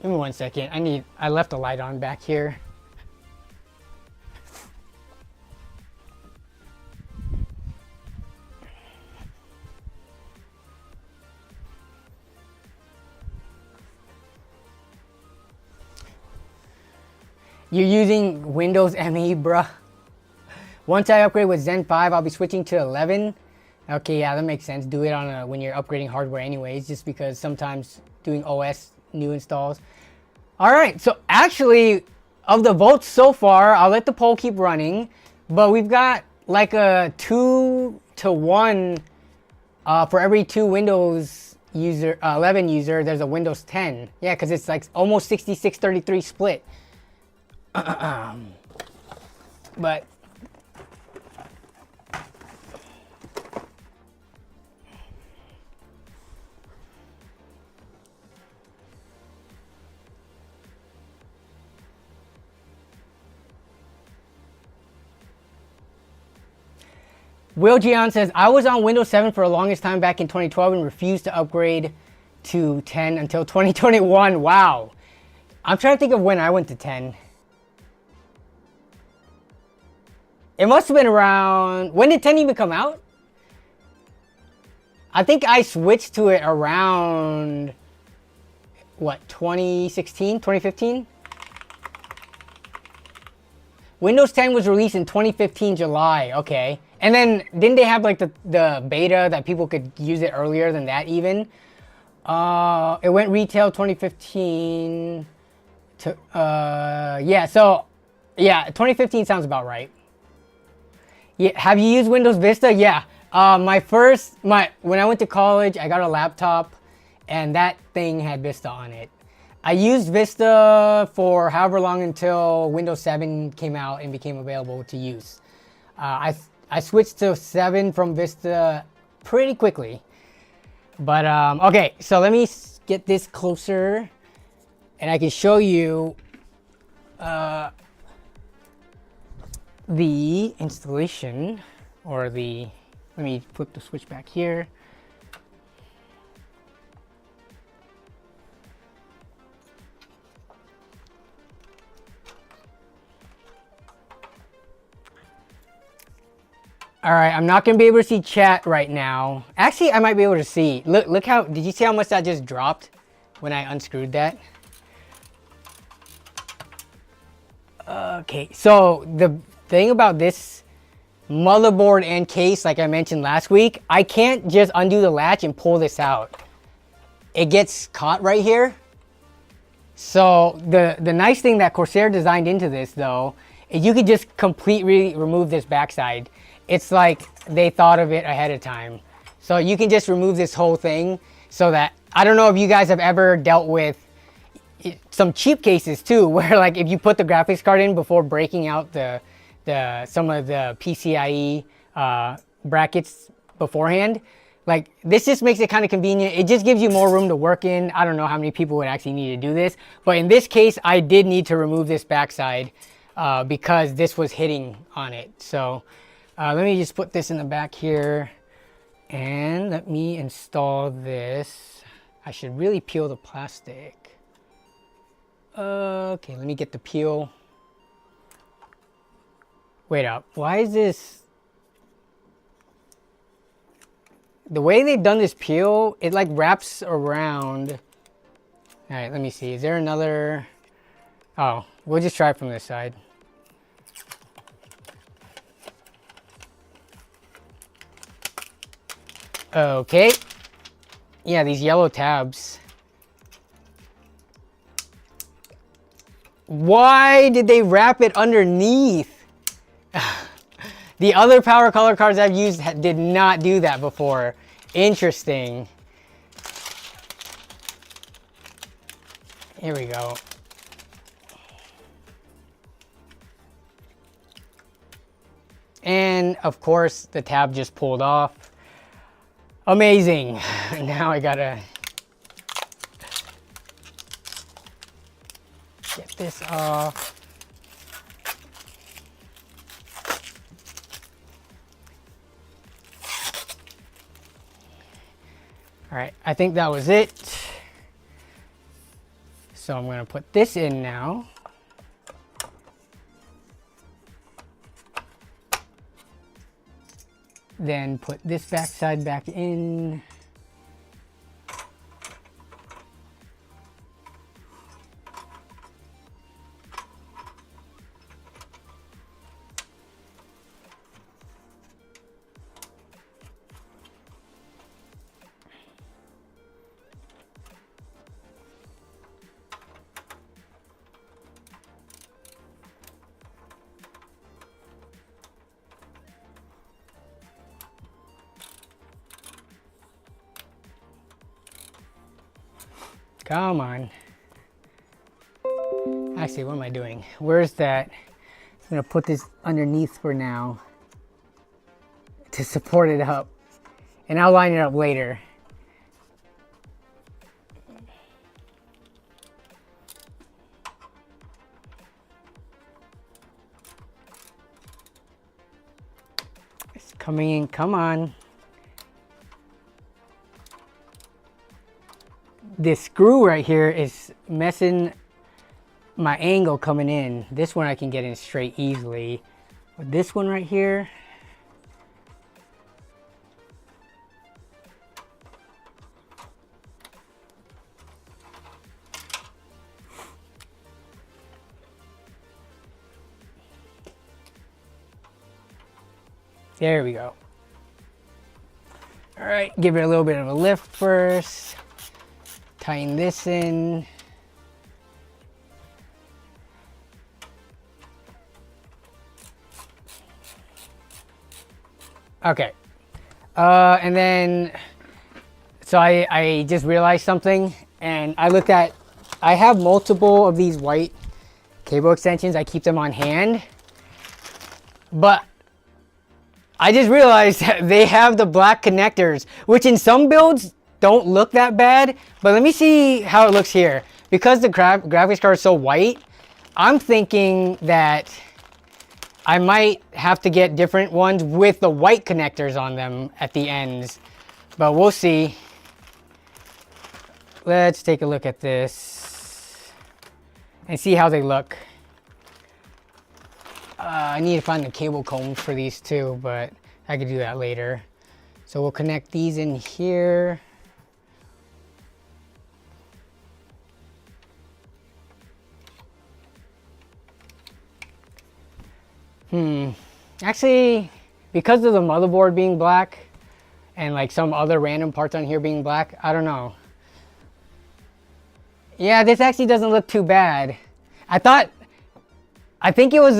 give me 1 second. I left the light on back here. You're using Windows ME, bruh. Once I upgrade with Zen 5, I'll be switching to 11. Okay, yeah, that makes sense. Do it on when you're upgrading hardware anyways, just because sometimes doing OS new installs. All right, so actually, of the votes so far, I'll let the poll keep running, but we've got like a 2-to-1 for every 2 Windows 11 user, there's a Windows 10. Yeah, because it's like almost 66-33 split. But Will Gian says, I was on Windows 7 for the longest time back in 2012 and refused to upgrade to 10 until 2021. Wow. I'm trying to think of when I went to 10. It must have been around, when did 10 even come out? I think I switched to it around, what, 2016, 2015? Windows 10 was released in 2015 July, okay. And then, didn't they have like the beta that people could use it earlier than that even? It went retail 2015 to, yeah, so, yeah, 2015 sounds about right. Yeah, have you used Windows Vista? Yeah. When I went to college, I got a laptop and that thing had Vista on it. I used Vista for however long until Windows 7 came out and became available to use. I switched to 7 from Vista pretty quickly. But, okay, so let me get this closer and I can show you the installation, or let me flip the switch back here. All right, I'm not gonna be able to see chat right now. Actually, I might be able to see. Look how, did you see how much that just dropped when I unscrewed that? Okay, so the thing about this motherboard and case, like I mentioned last week, I can't just undo the latch and pull this out. It gets caught right here. So the nice thing that Corsair designed into this though, is you could just completely remove this backside. It's like they thought of it ahead of time. So you can just remove this whole thing so that, I don't know if you guys have ever dealt with some cheap cases too, where like if you put the graphics card in before breaking out some of the PCIe brackets beforehand, like this just makes it kind of convenient. It just gives you more room to work in. I don't know how many people would actually need to do this, but in this case, I did need to remove this backside because this was hitting on it. So let me just put this in the back here and let me install this. I should really peel the plastic. Okay, let me get the peel. Wait up, why is this? The way they've done this peel, it like wraps around. All right, let me see, is there another? Oh, we'll just try it from this side. Okay, yeah, these yellow tabs. Why did they wrap it underneath? The other power color cards I've used did not do that before. Interesting. Here we go. And of course, the tab just pulled off. Amazing. Now I gotta get this off. All right, I think that was it. So I'm gonna put this in now. Then put this backside back in. Come on. Actually, what am I doing? Where's that? I'm gonna put this underneath for now to support it up. And I'll line it up later. It's coming in, come on. This screw right here is messing my angle coming in. This one I can get in straight easily. But this one right here, there we go. All right, give it a little bit of a lift first. Tighten this in. Okay. And then, so I just realized something, and I looked at, I have multiple of these white cable extensions. I keep them on hand, but I just realized that they have the black connectors, which in some builds don't look that bad, but let me see how it looks here. Because the graphics card is so white, I'm thinking that I might have to get different ones with the white connectors on them at the ends, but we'll see. Let's take a look at this and see how they look. I need to find the cable combs for these too, but I could do that later. So we'll connect these in here. Actually, because of the motherboard being black and like some other random parts on here being black, I don't know. Yeah, this actually doesn't look too bad. I think it was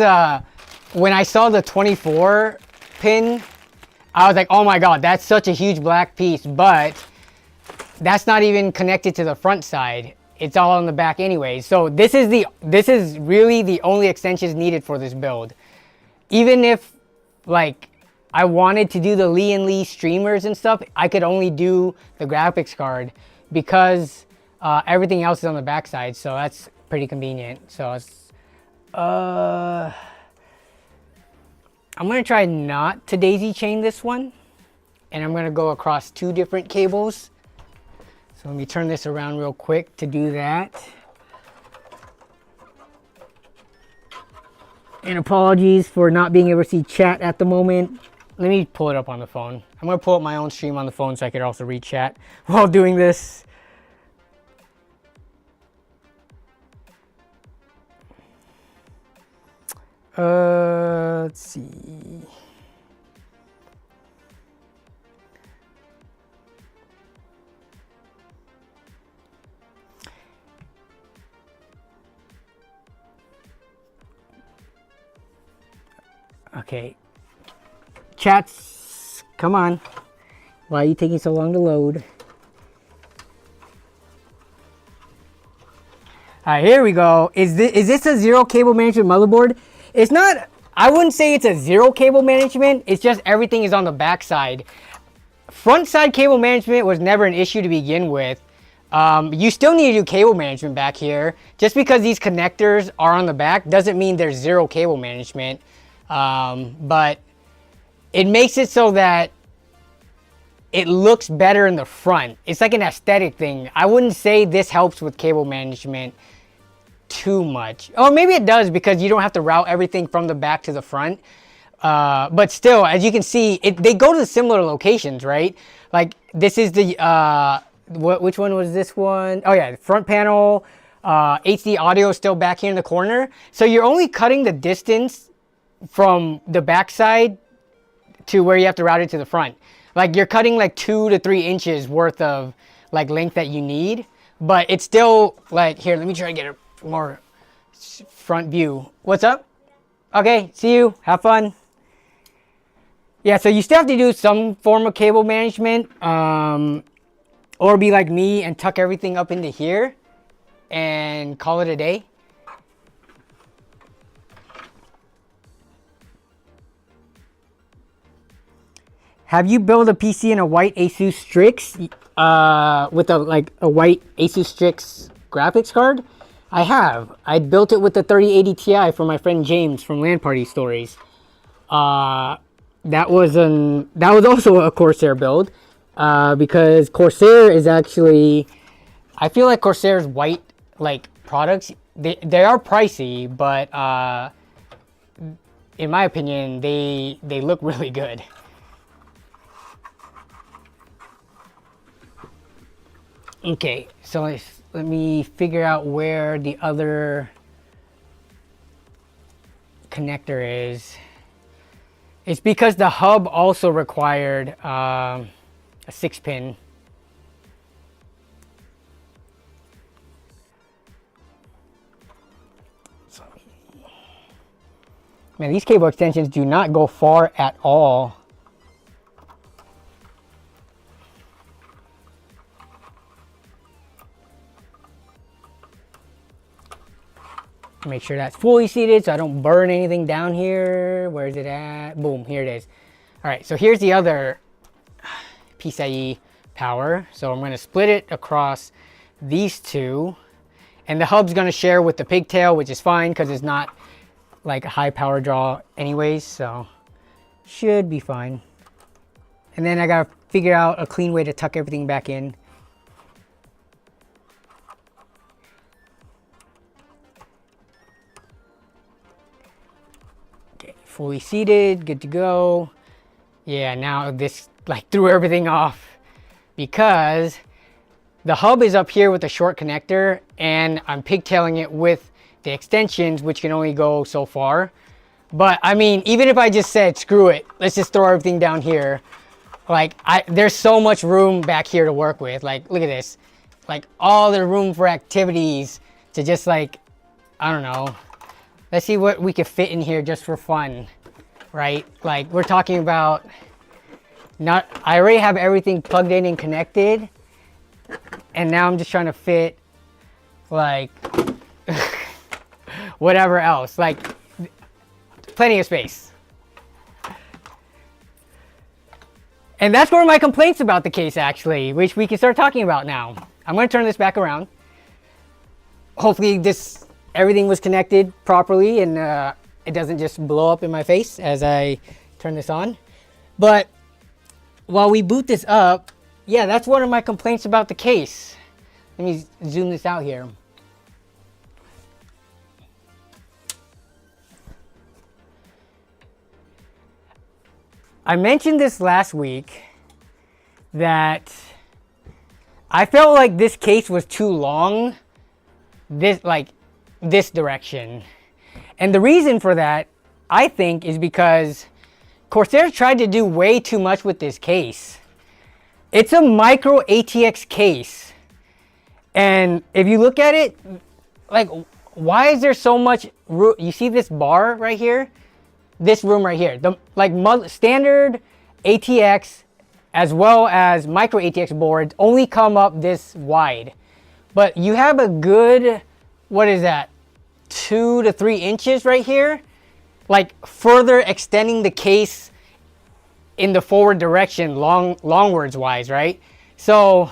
when I saw the 24 pin, I was like, oh my god, that's such a huge black piece, but that's not even connected to the front side. It's all on the back anyway. So this is really the only extensions needed for this build. Even if like I wanted to do the Lee streamers and stuff, I could only do the graphics card because everything else is on the back side. So that's pretty convenient. So it's, I'm gonna try not to daisy chain this one, and I'm gonna go across 2 different cables. So let me turn this around real quick to do that. And apologies for not being able to see chat at the moment. Let me pull it up on the phone. I'm gonna pull up my own stream on the phone so I could also read chat while doing this. Let's see. Okay. Chats, come on. Why are you taking so long to load? Alright, here we go. Is this a 0 cable management motherboard? It's not, I wouldn't say it's a 0 cable management. It's just everything is on the back side. Front side cable management was never an issue to begin with. You still need to do cable management back here. Just because these connectors are on the back doesn't mean there's 0 cable management. But it makes it so that it looks better in the front. It's like an aesthetic thing. I wouldn't say this helps with cable management too much. Or maybe it does because you don't have to route everything from the back to the front. But still, as you can see, they go to similar locations, right? Like this is the, which one was this one? Oh yeah, the front panel, HD audio is still back here in the corner. So you're only cutting the distance from the back side to where you have to route it to the front. Like you're cutting like 2 to 3 inches worth of like length that you need, but it's still like, here, let me try to get a more front view. What's up? Okay, see you, have fun. Yeah, so you still have to do some form of cable management, or be like me and tuck everything up into here and call it a day. Have you built a PC in a white Asus Strix with a white Asus Strix graphics card? I have. I built it with the 3080 Ti for my friend James from LAN Party Stories. That was also a Corsair build, because Corsair is actually, I feel like Corsair's white like products, they are pricey, but in my opinion they look really good. Okay, so let me figure out where the other connector is. It's because the hub also required a 6-pin. Man, these cable extensions do not go far at all. Make sure that's fully seated so I don't burn anything down here. Where's it at? Boom, here it is. All right, so here's the other PCIe power. So I'm gonna split it across these two. And the hub's gonna share with the pigtail, which is fine because it's not like a high power draw anyways, so should be fine. And then I gotta figure out a clean way to tuck everything back in. Fully seated, good to go. Yeah, now this like threw everything off because the hub is up here with the short connector and I'm pigtailing it with the extensions, which can only go so far. But I mean, even if I just said, screw it, let's just throw everything down here. Like, there's so much room back here to work with. Like, look at this. Like, all the room for activities to just like, I don't know. Let's see what we could fit in here just for fun, right? Like, we're talking about I already have everything plugged in and connected. And now I'm just trying to fit, like, whatever else. Like, plenty of space. And that's one of my complaints about the case, actually, which we can start talking about now. I'm going to turn this back around. Hopefully everything was connected properly and it doesn't just blow up in my face as I turn this on. But while we boot this up, yeah, that's one of my complaints about the case. Let me zoom this out here. I mentioned this last week that I felt like this case was too long, this direction. And the reason for that, I think, is because Corsair tried to do way too much with this case. It's a micro ATX case. And if you look at it, like, why is there so much room? You see this bar right here? This room right here, the standard ATX as well as micro ATX boards only come up this wide, but you have a good, what is that, 2 to 3 inches right here, like further extending the case in the forward direction, longwards wise, right? So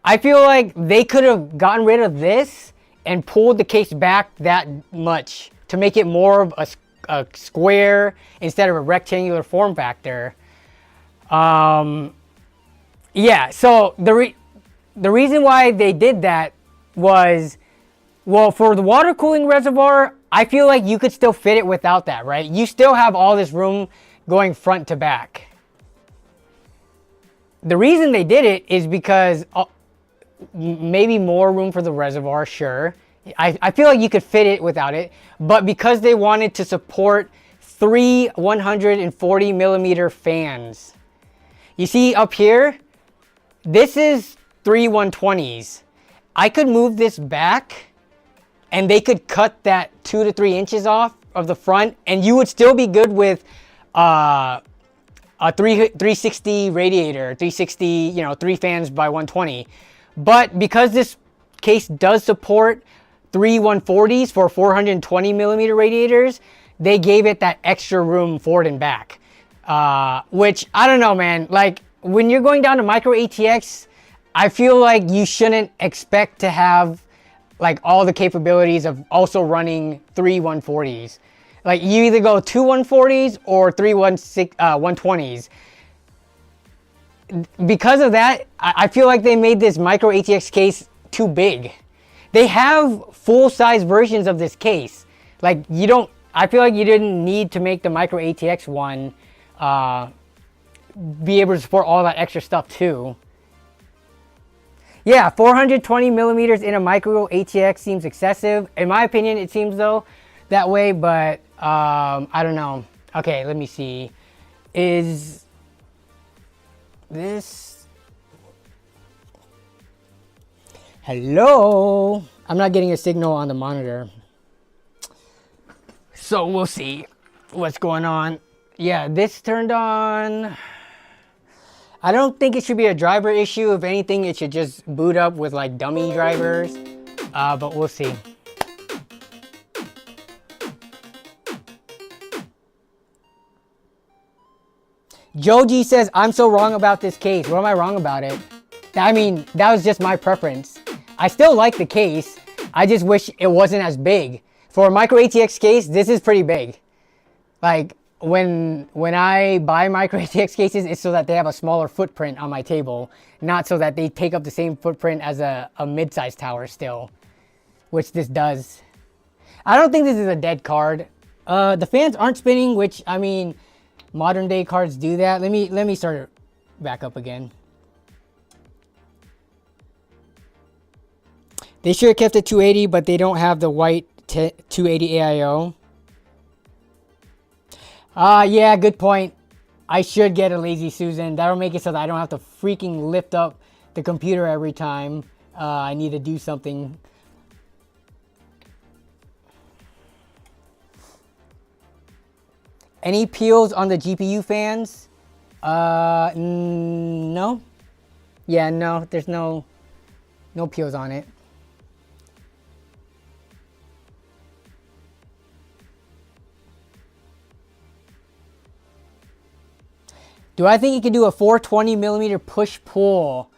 I feel like they could have gotten rid of this and pulled the case back that much to make it more of a square instead of a rectangular form factor. Yeah, so the reason why they did that was, well, for the water cooling reservoir, I feel like you could still fit it without that, right? You still have all this room going front to back. The reason they did it is because maybe more room for the reservoir, sure. I feel like you could fit it without it, but because they wanted to support 3 140 millimeter fans. You see up here, this is 3 120s. I could move this back and they could cut that 2 to 3 inches off of the front and you would still be good with a 360 radiator, 360, you know, 3 fans by 120. But because this case does support 3 140s for 420 millimeter radiators, they gave it that extra room forward and back. Which, I don't know, man. Like, when you're going down to micro ATX, I feel like you shouldn't expect to have, like, all the capabilities of also running 3 140s. Like, you either go 2 140s or 3 120s. Because of that, I feel like they made this micro ATX case too big. They have full-size versions of this case. Like, I feel like you didn't need to make the micro ATX one be able to support all that extra stuff too. Yeah, 420 millimeters in a micro ATX seems excessive. In my opinion, it seems though that way, but I don't know. Okay, let me see. Is this... Hello? I'm not getting a signal on the monitor. So we'll see what's going on. Yeah, this turned on. I don't think it should be a driver issue. If anything, it should just boot up with like dummy drivers. But we'll see. Joji says, I'm so wrong about this case. What am I wrong about it? I mean, that was just my preference. I still like the case. I just wish it wasn't as big. For a micro ATX case, this is pretty big. Like, when I buy micro ATX cases, it's so that they have a smaller footprint on my table, not so that they take up the same footprint as a mid-sized tower still, which this does. I don't think this is a dead card. The fans aren't spinning, which, I mean, modern day cards do that. Let me start it back up again. They should have kept it 280, but they don't have the white 280 AIO. Yeah, good point. I should get a Lazy Susan. That'll make it so that I don't have to freaking lift up the computer every time I need to do something. Any peels on the GPU fans? No. Yeah, no, there's no peels on it. Do I think you can do a 420mm push-pull?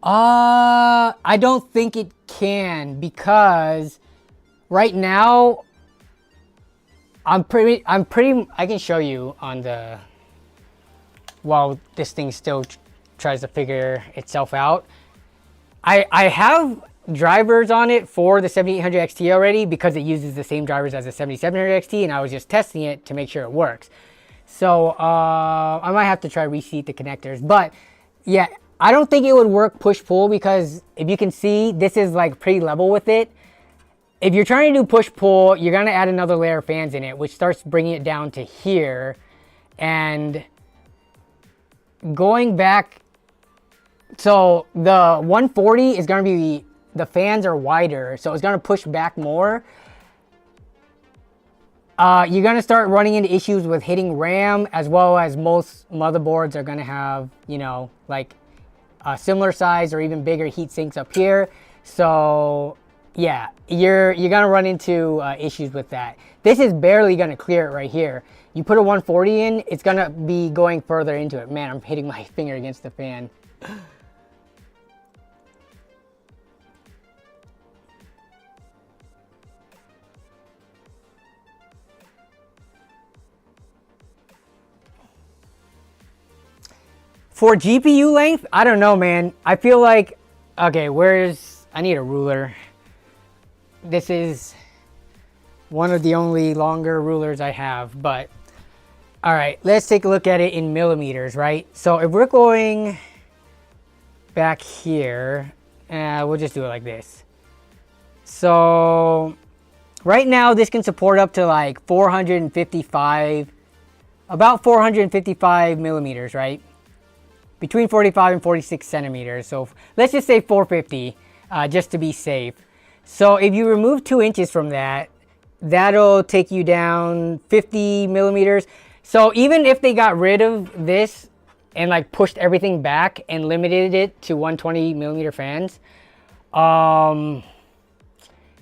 I don't think it can, because right now I can show you on the, while this thing still tries to figure itself out. I have drivers on it for the 7800 XT already, because it uses the same drivers as the 7700 XT, and I was just testing it to make sure it works. So I might have to try reseat the connectors, but yeah, I don't think it would work push-pull, because if you can see, this is like pretty level with it. If you're trying to do push-pull, you're gonna add another layer of fans in it, which starts bringing it down to here. And going back, so the 140 is gonna be, the fans are wider, so it's gonna push back more. You're gonna start running into issues with hitting RAM, as well as most motherboards are gonna have, you know, like similar size or even bigger heat sinks up here. So yeah, you're gonna run into issues with that. This is barely gonna clear it right here. You put a 140 in, it's gonna be going further into it. Man, I'm hitting my finger against the fan. For GPU length, I don't know, man. I feel like, okay, I need a ruler. This is one of the only longer rulers I have, but all right, let's take a look at it in millimeters, right? So if we're going back here, we'll just do it like this. So right now, this can support up to like 455, about 455 millimeters, right? Between 45 and 46 centimeters. So let's just say 450, just to be safe. So if you remove 2 inches from that, that'll take you down 50 millimeters. So even if they got rid of this and like pushed everything back and limited it to 120 millimeter fans,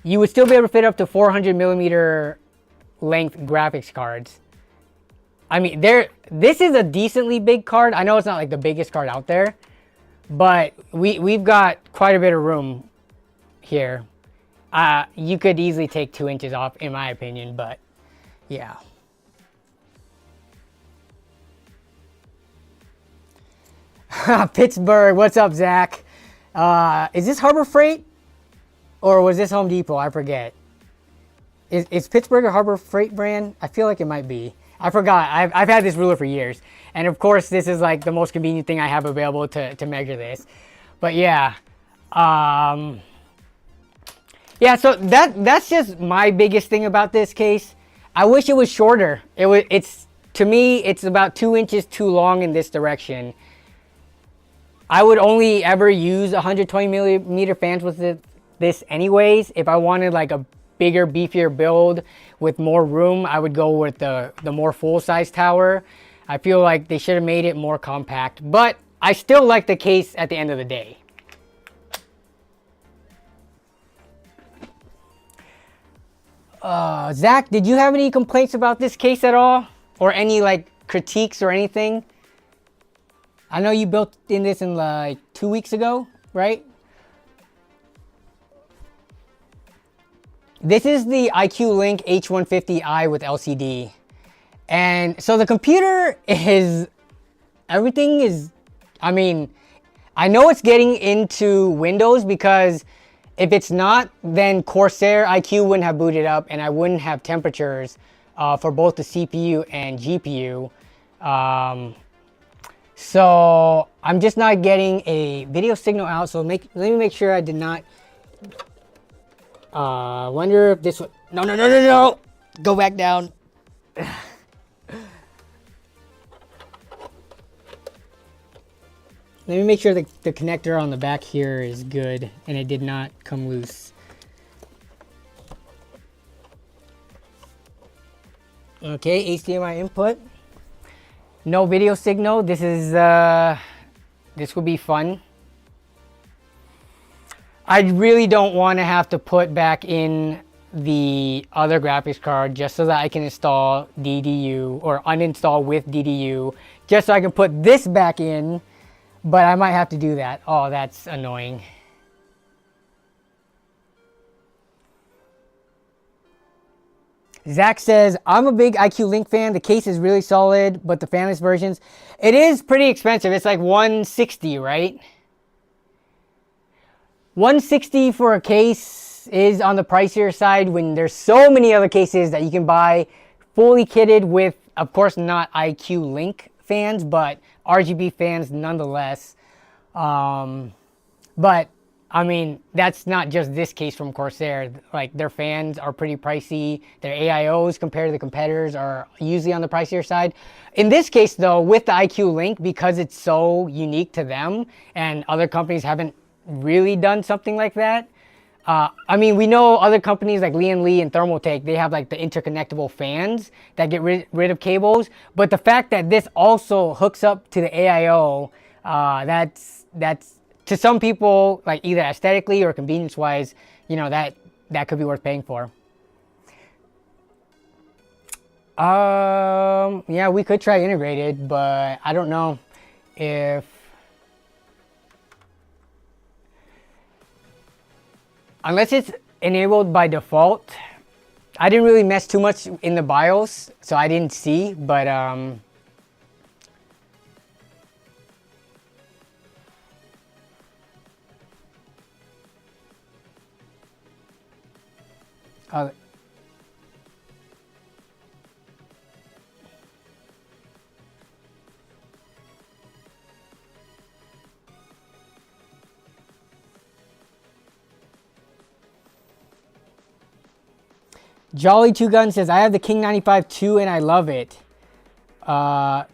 you would still be able to fit up to 400 millimeter length graphics cards. I mean, this is a decently big card. I know it's not like the biggest card out there, but we've got quite a bit of room here. You could easily take 2 inches off, in my opinion, but yeah. Pittsburgh, what's up, Zach? Is this Harbor Freight? Or was this Home Depot? I forget. Is Pittsburgh a Harbor Freight brand? I feel like it might be. I forgot. I've had this ruler for years. And of course, this is like the most convenient thing I have available to measure this. But yeah. Yeah, so that's just my biggest thing about this case. I wish it was shorter. To me, it's about 2 inches too long in this direction. I would only ever use 120 millimeter fans with this anyways. If I wanted like a bigger, beefier build with more room, I would go with the more full-size tower. I feel like they should have made it more compact, but I still like the case at the end of the day. Zach, did you have any complaints about this case at all? Or any like critiques or anything? I know you built in this in like 2 weeks ago, right? This is the IQ Link H150i with LCD. And so the computer is, everything is, I mean, I know it's getting into Windows, because if it's not, then Corsair IQ wouldn't have booted up and I wouldn't have temperatures for both the CPU and GPU. So I'm just not getting a video signal out. So let me make sure I did not. Wonder if this would, no. Go back down. Let me make sure the connector on the back here is good and it did not come loose. Okay, HDMI input. No video signal. This is this will be fun. I really don't want to have to put back in the other graphics card just so that I can install DDU or uninstall with DDU, just so I can put this back in, but I might have to do that. Oh, that's annoying. Zach says, I'm a big IQ Link fan. The case is really solid, but the fanless versions, it is pretty expensive. It's like $160, right? $160 for a case is on the pricier side when there's so many other cases that you can buy fully kitted with, of course, not IQ Link fans, but RGB fans nonetheless. But I mean, that's not just this case from Corsair. Like, their fans are pretty pricey. Their AIOs compared to the competitors are usually on the pricier side. In this case, though, with the IQ Link, because it's so unique to them and other companies haven't really done something like that. I mean, we know other companies like Lee and Thermaltake, they have like the interconnectable fans that get rid of cables. But the fact that this also hooks up to the AIO, that's to some people, like either aesthetically or convenience-wise, you know, that could be worth paying for. Yeah, we could try integrated, but I don't know if... Unless it's enabled by default. I didn't really mess too much in the BIOS, so I didn't see, but Jolly Two Gun says, I have the King 95 too and I love it.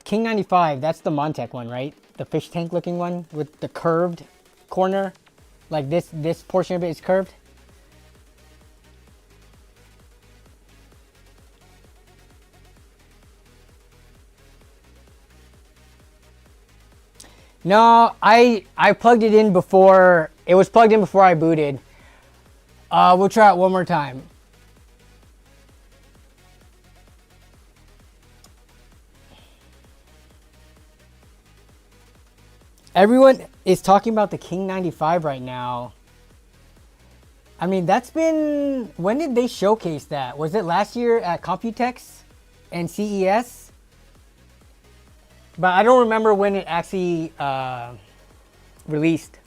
King 95, that's the Montech one, right? The fish tank looking one with the curved corner. Like this portion of it is curved. No, I plugged it in before, it was plugged in before I booted. We'll try it one more time. Everyone is talking about the King 95 right now. I mean, that's been... When did they showcase that? Was it last year at Computex and CES? But I don't remember when it actually released.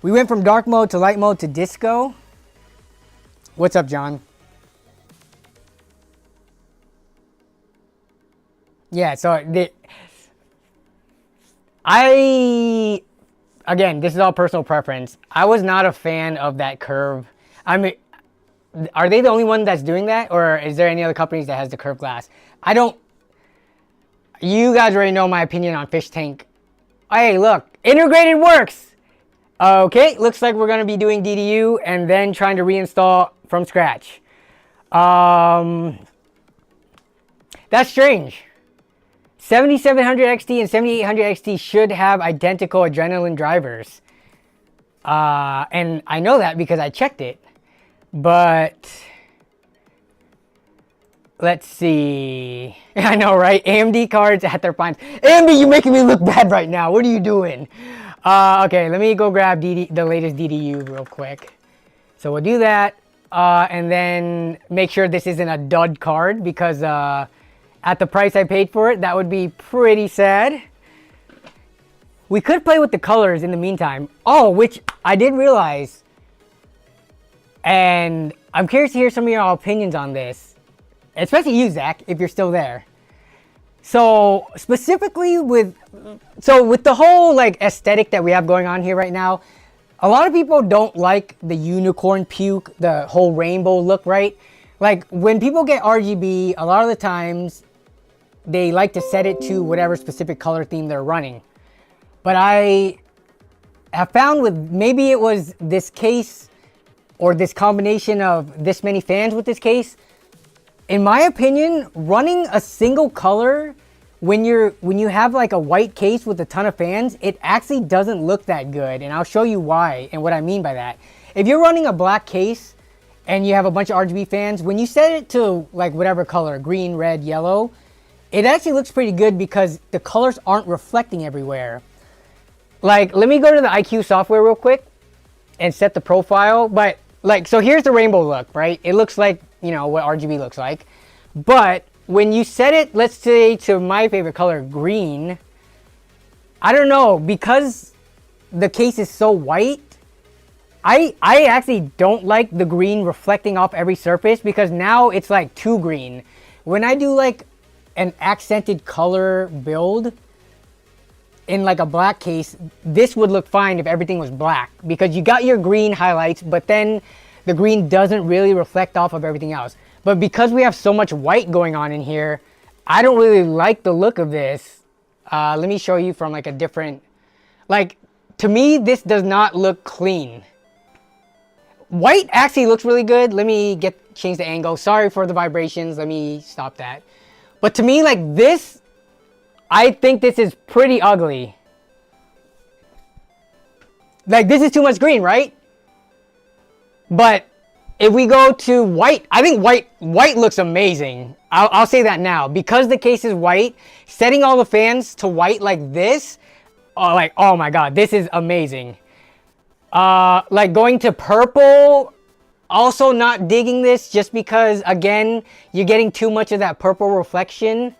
We went from dark mode to light mode to disco. What's up, John? Yeah, so again, this is all personal preference. I was not a fan of that curve. I mean, are they the only one that's doing that? Or is there any other companies that has the curved glass? I don't... You guys already know my opinion on fish tank. Hey, look, integrated works! Okay, looks like we're going to be doing DDU and then trying to reinstall from scratch. That's strange. 7700 XT and 7800 XT should have identical adrenaline drivers. And I know that because I checked it. But let's see. I know, right? AMD cards at their finest. AMD, you're making me look bad right now. What are you doing? Okay, let me go grab the latest DDU real quick. So we'll do that. And then make sure this isn't a dud card because at the price I paid for it, that would be pretty sad. We could play with the colors in the meantime. Oh, which I did realize. And I'm curious to hear some of your opinions on this. Especially you, Zach, if you're still there. So specifically with the whole like aesthetic that we have going on here right now, A lot of people don't like the unicorn puke, the whole rainbow look, right? Like when people get RGB, a lot of the times they like to set it to whatever specific color theme they're running. But I have found with, maybe it was this case or this combination of this many fans with this case, in my opinion, running a single color when you have like a white case with a ton of fans, it actually doesn't look that good. And I'll show you why and what I mean by that. If you're running a black case and you have a bunch of RGB fans, when you set it to like whatever color, green, red, yellow, it actually looks pretty good because the colors aren't reflecting everywhere. Like, let me go to the IQ software real quick and set the profile. But like, so here's the rainbow look, right? It looks like, you know, what RGB looks like. But when you set it, let's say to my favorite color, green, I don't know, because the case is so white, I actually don't like the green reflecting off every surface because now it's like too green. When I do like an accented color build in like a black case, this would look fine if everything was black because you got your green highlights, but then the green doesn't really reflect off of everything else. But because we have so much white going on in here, I don't really like the look of this. Let me show you from like a different, like, to me, this does not look clean. White actually looks really good. Let me change the angle. Sorry for the vibrations. Let me stop that. But to me, like this, I think this is pretty ugly. Like this is too much green, right? But if we go to white, I think white looks amazing. I'll say that now. Because the case is white, setting all the fans to white like this, oh my god, this is amazing. Like going to purple, also not digging this just because, again, you're getting too much of that purple reflection.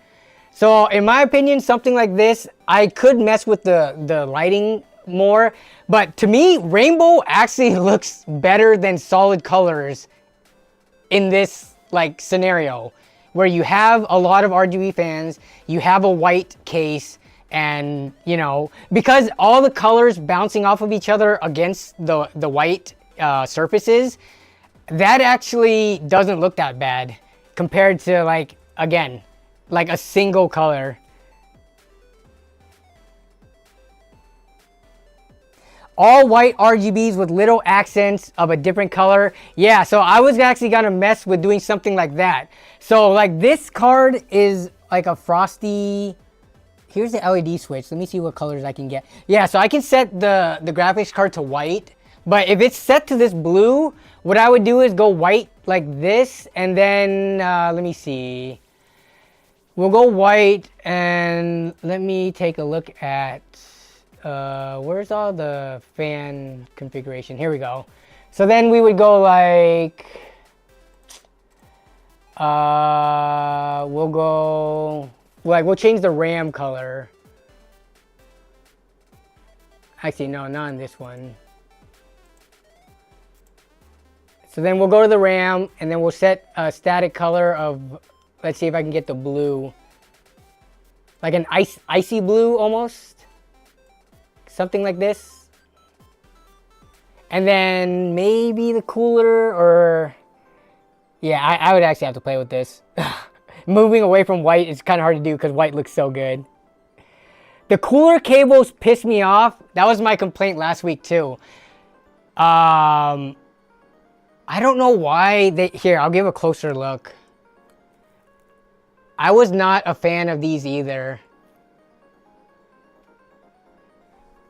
So in my opinion, something like this, I could mess with the lighting more. But to me, rainbow actually looks better than solid colors in this like scenario where you have a lot of RGB fans, you have a white case, and you know, because all the colors bouncing off of each other against the white surfaces, that actually doesn't look that bad compared to like, again, like a single color. All white RGBs with little accents of a different color. Yeah, so I was actually gonna mess with doing something like that. So like this card is like a frosty. Here's the LED switch. Let me see what colors I can get. Yeah, so I can set the graphics card to white. But if it's set to this blue, what I would do is go white like this. And then, let me see. We'll go white and let me take a look at, where's all the fan configuration? Here we go. So then we would go like, we'll change the RAM color. Actually, no, not on this one. So then we'll go to the RAM and then we'll set a static color of, let's see if I can get the blue. Like an icy blue almost. Something like this. And then maybe the cooler or... Yeah, I would actually have to play with this. Moving away from white is kind of hard to do because white looks so good. The cooler cables piss me off. That was my complaint last week too. I don't know why they... Here, I'll give a closer look. I was not a fan of these either.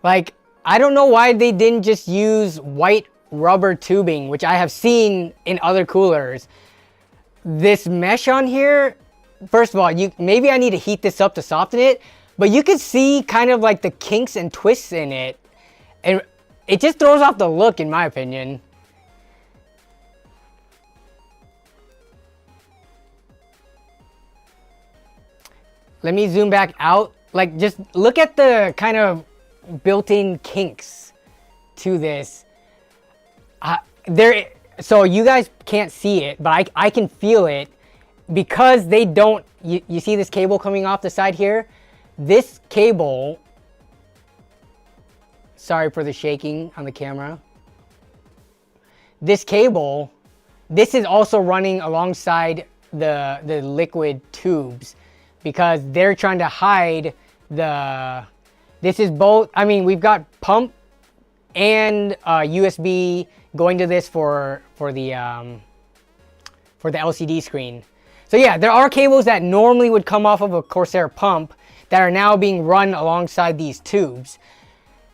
Like, I don't know why they didn't just use white rubber tubing, which I have seen in other coolers. This mesh on here, first of all, maybe I need to heat this up to soften it, but you can see kind of like the kinks and twists in it. And it just throws off the look, in my opinion. Let me zoom back out. Like, just look at the kind of built-in kinks to this. So you guys can't see it, but I can feel it because they don't. You see this cable coming off the side here? This cable Sorry for the shaking on the camera. This cable, this is also running alongside the liquid tubes because they're trying to hide the, this is both, I mean, we've got pump and USB going to this for the LCD screen. So yeah, there are cables that normally would come off of a Corsair pump that are now being run alongside these tubes.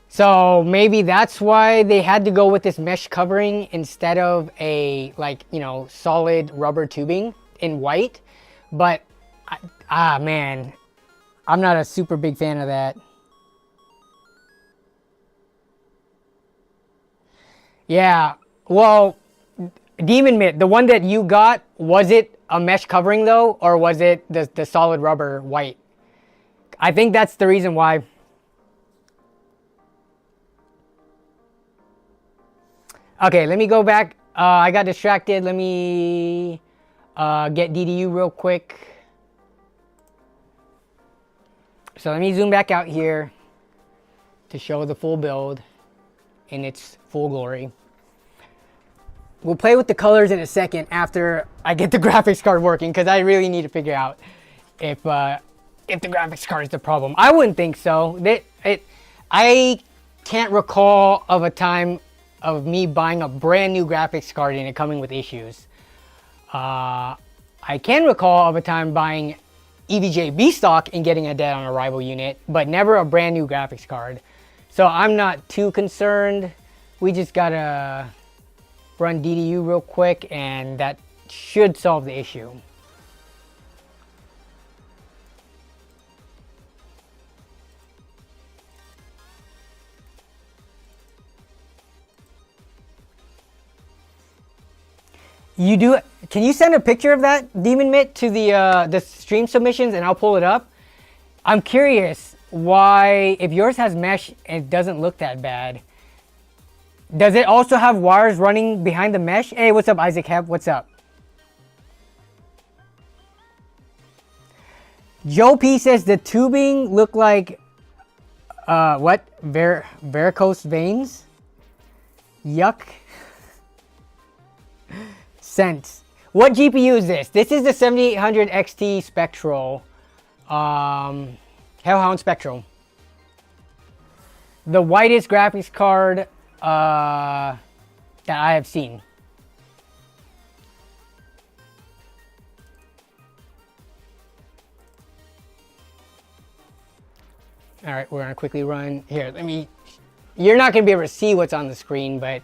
So maybe that's why they had to go with this mesh covering instead of a, like, you know, solid rubber tubing in white. But man, I'm not a super big fan of that. Yeah, well, Demon Mitt, the one that you got, was it a mesh covering though, or was it the solid rubber white? I think that's the reason why. Okay, let me go back. I got distracted. Let me get DDU real quick. So let me zoom back out here to show the full build in its full glory. We'll play with the colors in a second after I get the graphics card working, because I really need to figure out if the graphics card is the problem. I wouldn't think so. I can't recall of a time of me buying a brand new graphics card and it coming with issues. I can recall of a time buying EVGA B stock and getting a dead on arrival unit, but never a brand new graphics card. So I'm not too concerned. We just gotta run DDU real quick and that should solve the issue. You do? Can you send a picture of that, Demon Mitt, to the stream submissions and I'll pull it up? I'm curious why, if yours has mesh and it doesn't look that bad, does it also have wires running behind the mesh? Hey, what's up, Isaac Hebb? What's up? Joe P says the tubing look like, what? Varicose veins? Yuck. Sense. What GPU is this? This is the 7800 XT Spectral. Hellhound Spectral. The whitest graphics card that I have seen. All right, we're gonna quickly run here. You're not gonna be able to see what's on the screen, but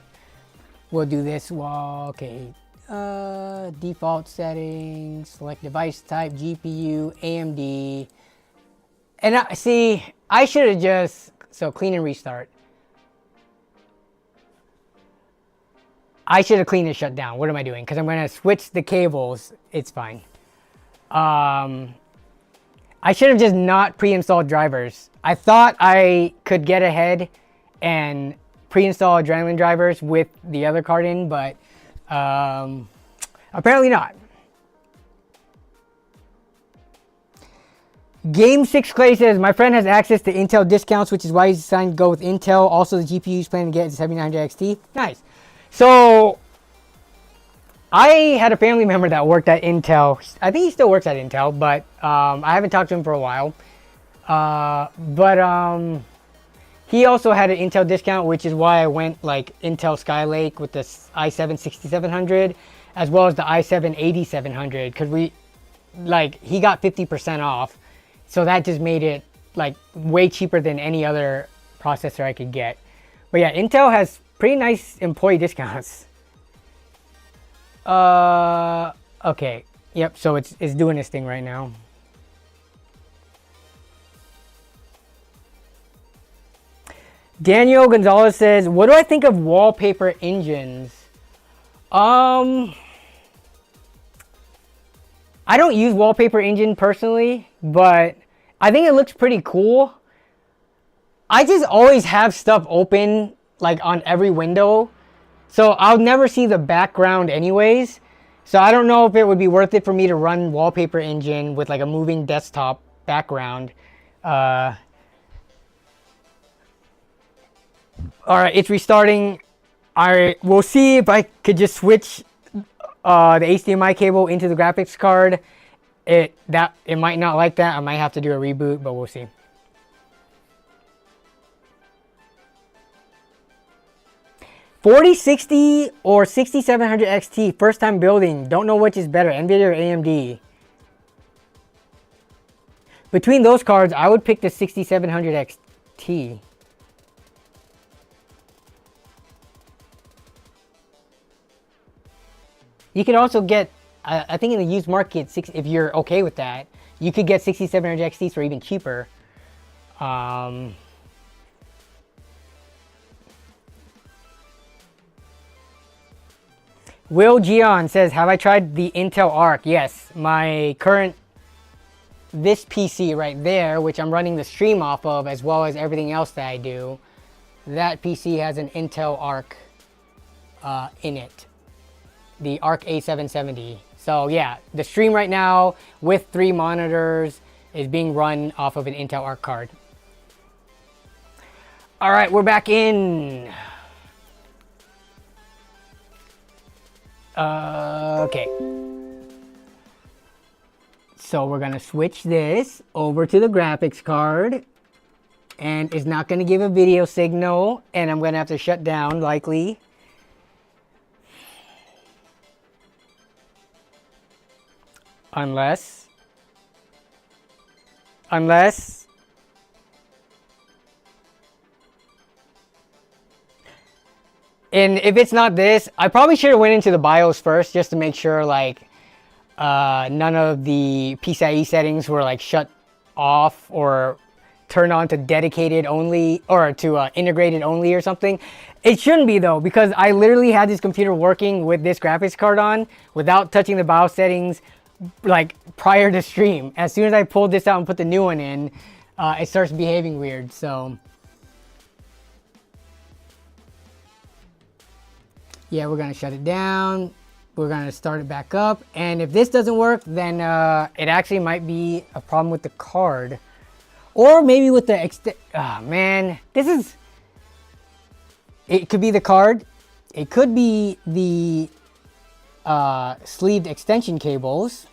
we'll do this while, okay. Default settings, select device type, GPU, AMD. And I should have just, so clean and restart. I should have cleaned and shut down. What am I doing? Because I'm going to switch the cables. It's fine. I should have just not pre-installed drivers. I thought I could get ahead and pre-install Adrenaline drivers with the other card in, but apparently not. Game 6 Clay says, my friend has access to Intel discounts, which is why he's deciding to go with Intel. Also, the GPU he's planning to get is 7900 XT. Nice. So, I had a family member that worked at Intel. I think he still works at Intel, but I haven't talked to him for a while. He also had an Intel discount, which is why I went like Intel Skylake with the i7 6700, as well as the i7 8700, because he got 50% off. So that just made it like way cheaper than any other processor I could get. But yeah, Intel has pretty nice employee discounts. Okay. Yep, so it's doing this thing right now. Daniel Gonzalez says, what do I think of wallpaper engines? I don't use wallpaper engine personally, but I think it looks pretty cool. I just always have stuff open like on every window, so I'll never see the background anyways. So I don't know if it would be worth it for me to run wallpaper engine with like a moving desktop background. All right, it's restarting. We'll see if I could just switch the HDMI cable into the graphics card. It might not like that. I might have to do a reboot, but we'll see. $4060 or 6700 XT, first time building. Don't know which is better, NVIDIA or AMD. Between those cards, I would pick the 6700 XT. You could also get, I think in the used market, if you're okay with that, you could get 6700 XTs for even cheaper. Will Gion says, have I tried the Intel Arc? Yes, my current, this PC right there, which I'm running the stream off of, as well as everything else that I do, that PC has an Intel Arc in it. The Arc A770. So yeah, the stream right now with 3 monitors is being run off of an Intel Arc card. All right, we're back in. Okay. So we're gonna switch this over to the graphics card, and it's not gonna give a video signal, and I'm gonna have to shut down likely. Unless. And if it's not this, I probably should have went into the BIOS first just to make sure like none of the PCIe settings were like shut off or turned on to dedicated only or to integrated only or something. It shouldn't be though, because I literally had this computer working with this graphics card on without touching the BIOS settings like prior to stream. As soon as I pulled this out and put the new one in, it starts behaving weird. So yeah, we're gonna shut it down. We're gonna start it back up. And if this doesn't work, then it actually might be a problem with the card. Or maybe with the oh man, it could be the card. It could be the sleeved extension cables,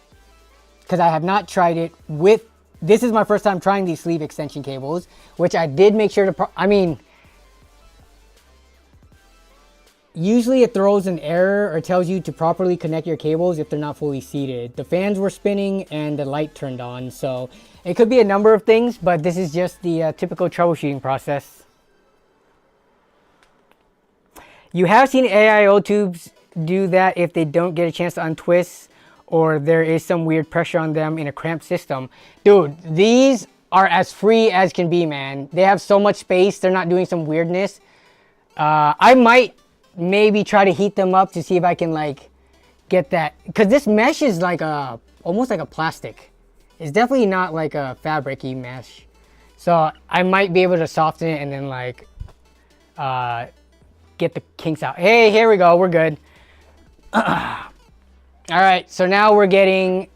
because I have not tried it with, this is my first time trying these sleeve extension cables, which I did make sure to, usually it throws an error or tells you to properly connect your cables if they're not fully seated. The fans were spinning and the light turned on, so it could be a number of things, but this is just the typical troubleshooting process. You have seen AIO tubes do that if they don't get a chance to untwist or there is some weird pressure on them in a cramped system. Dude, these are as free as can be, man. They have so much space. They're not doing some weirdness. I might maybe try to heat them up to see if I can like get that, because this mesh is like almost like a plastic. It's definitely not like a fabric-y mesh. So I might be able to soften it and then like get the kinks out. Hey, here we go, we're good. All right, so now we're getting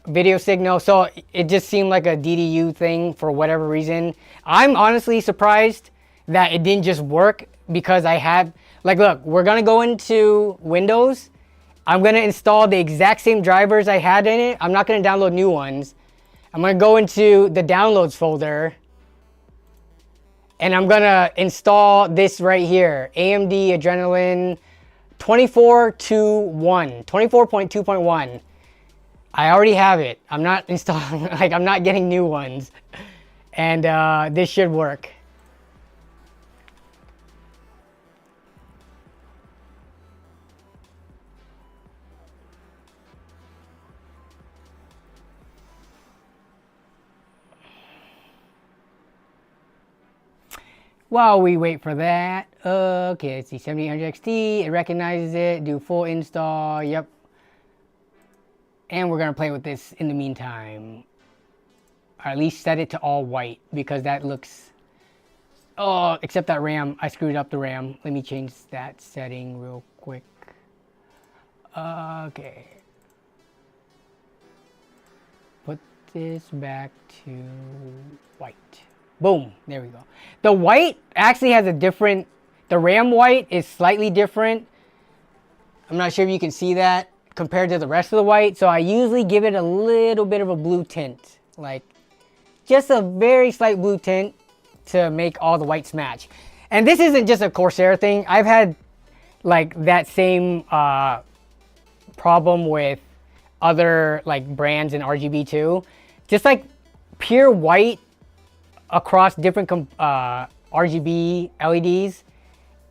video signal. So it just seemed like a DDU thing for whatever reason. I'm honestly surprised that it didn't just work, because I had, like, look, we're gonna go into Windows. I'm gonna install the exact same drivers I had in it. I'm not gonna download new ones. I'm gonna go into the downloads folder and I'm gonna install this right here, AMD Adrenalin 24.2.1. I already have it. I'm not installing, like, I'm not getting new ones. And this should work. While we wait for that, okay, let's see, 7800 XT, it recognizes it, do full install, yep. And we're gonna play with this in the meantime. Or at least set it to all white, because that looks, oh, except that RAM, I screwed up the RAM. Let me change that setting real quick. Okay. Put this back to white. Boom, there we go. The white actually has a different The ram white is slightly different. I'm not sure if you can see that compared to the rest of the white. So I usually give it a little bit of a blue tint, like just a very slight blue tint to make all the whites match. And this isn't just a Corsair thing. I've had like that same problem with other like brands in RGB too. Just like pure white across different RGB LEDs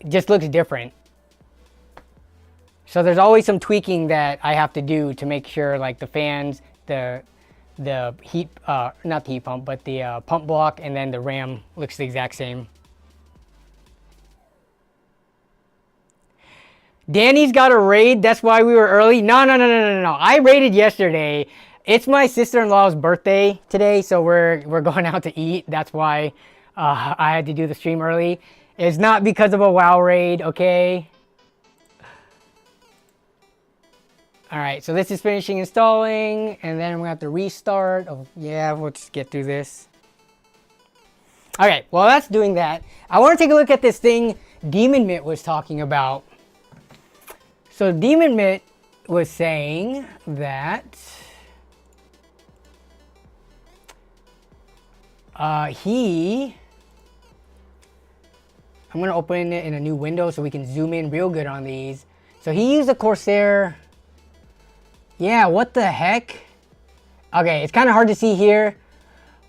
just looks different. So there's always some tweaking that I have to do to make sure like the fans, the heat, not the heat pump, but the pump block, and then the RAM looks the exact same. Danny's got a raid, that's why we were early. No. I raided yesterday. It's my sister-in-law's birthday today, so we're going out to eat. That's why I had to do the stream early. It's not because of a WoW raid, okay? Alright, so this is finishing installing, and then we're going to have to restart. Oh, yeah, we'll just get through this. Okay, well, that's doing that. I want to take a look at this thing Demon Mitt was talking about. So Demon Mitt was saying that I'm going to open it in a new window so we can zoom in real good on these. So he used a Corsair. Yeah, what the heck? Okay, it's kind of hard to see here.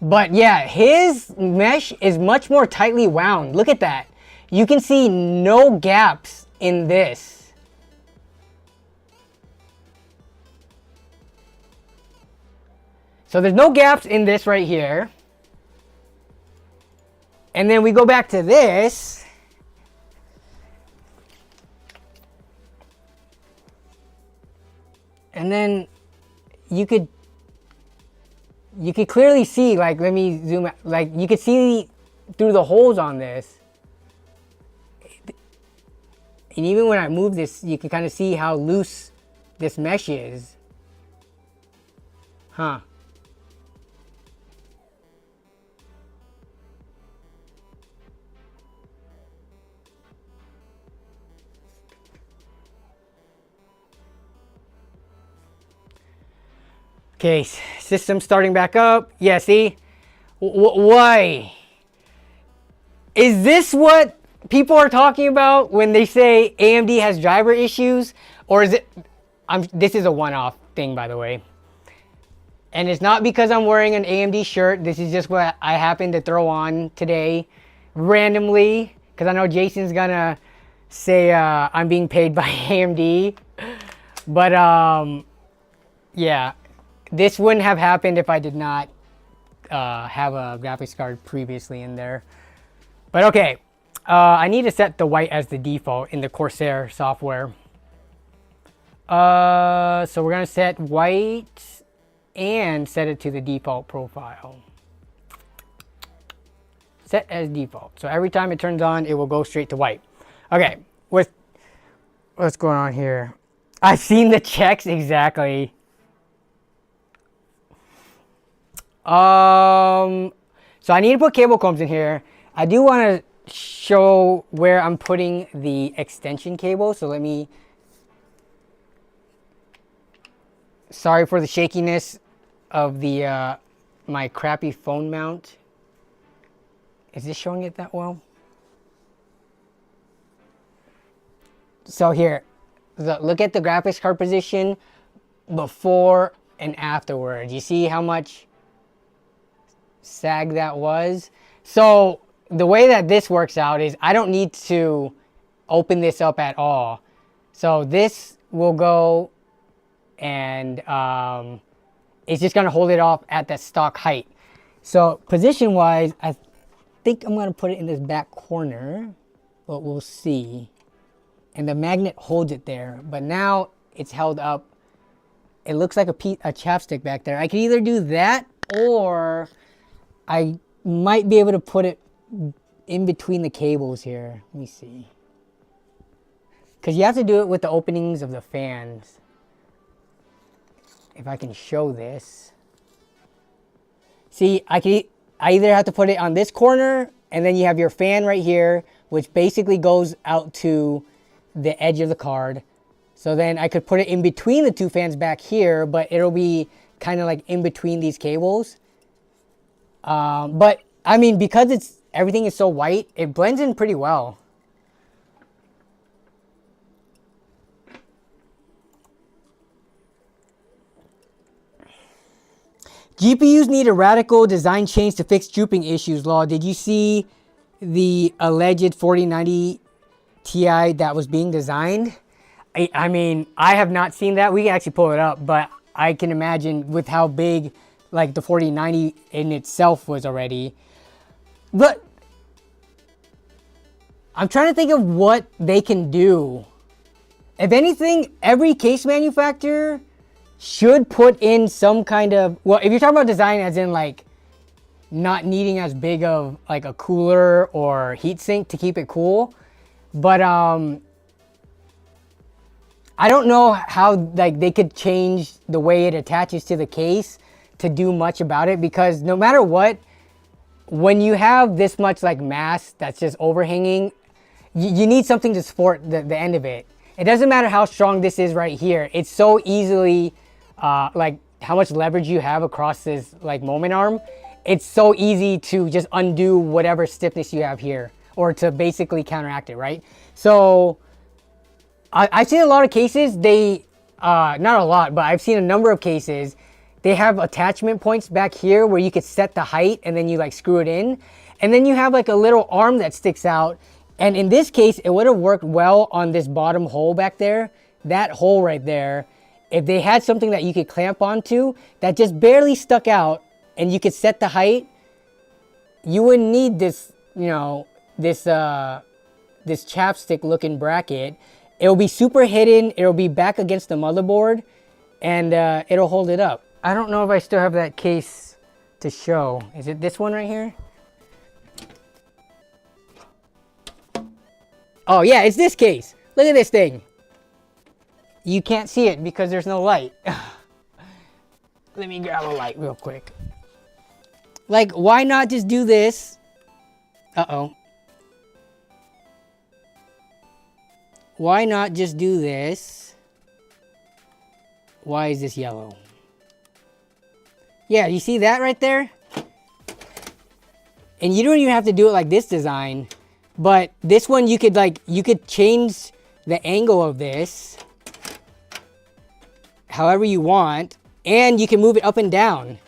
But yeah, his mesh is much more tightly wound. Look at that. You can see no gaps in this. So there's no gaps in this right here. And then we go back to this. And then you could clearly see, like, let me zoom out, like you could see through the holes on this. And even when I move this, you can kind of see how loose this mesh is. Huh. Okay, system starting back up. Yeah, see? Why? Is this what people are talking about when they say AMD has driver issues? Or is it... this is a one-off thing, by the way. And it's not because I'm wearing an AMD shirt. This is just what I happened to throw on today randomly. Because I know Jason's gonna say I'm being paid by AMD. But, yeah. This wouldn't have happened if I did not have a graphics card previously in there. But okay, I need to set the white as the default in the Corsair software. So we're going to set white and set it to the default profile. Set as default. So every time it turns on, it will go straight to white. Okay, what's going on here? I've seen the checks exactly. So I need to put cable combs in here. I do want to show where I'm putting the extension cable. So let me, sorry for the shakiness of the, my crappy phone mount. Is this showing it that well? So here, look at the graphics card position before and afterwards. You see how much sag that was? So the way that this works out is I don't need to open this up at all. So this will go and it's just going to hold it off at that stock height. So position wise, I think I'm going to put it in this back corner, but we'll see. And the magnet holds it there, but now it's held up. It looks like a chapstick back there. I can either do that, or I might be able to put it in between the cables here. Let me see. Because you have to do it with the openings of the fans. If I can show this. See, I either have to put it on this corner, and then you have your fan right here which basically goes out to the edge of the card. So then I could put it in between the two fans back here, but it'll be kind of like in between these cables. But I mean, because everything is so white, it blends in pretty well. GPUs need a radical design change to fix drooping issues. Law, did you see the alleged 4090 Ti that was being designed? I mean, I have not seen that. We can actually pull it up, but I can imagine with how big like the 4090 in itself was already. But I'm trying to think of what they can do. If anything, every case manufacturer should put in some kind of, well, if you're talking about design as in like not needing as big of like a cooler or heat sink to keep it cool. But I don't know how like they could change the way it attaches to the case to do much about it, because no matter what, when you have this much like mass that's just overhanging, you need something to support the end of it. It doesn't matter how strong this is right here. It's so easily like how much leverage you have across this like moment arm. It's so easy to just undo whatever stiffness you have here, or to basically counteract it, right? So I've seen a lot of cases, not a lot, but I've seen a number of cases, they have attachment points back here where you could set the height and then you like screw it in. And then you have like a little arm that sticks out. And in this case, it would have worked well on this bottom hole back there, that hole right there. If they had something that you could clamp onto that just barely stuck out and you could set the height, you wouldn't need this, you know, this chapstick looking bracket. It'll be super hidden, it'll be back against the motherboard, and it'll hold it up. I don't know if I still have that case to show. Is it this one right here? Oh yeah, it's this case. Look at this thing. You can't see it because there's no light. Let me grab a light real quick. Like, why not just do this? Uh-oh. Why not just do this? Why is this yellow? Yeah, you see that right there? And you don't even have to do it like this design, but this one you could change the angle of this however you want, and you can move it up and down.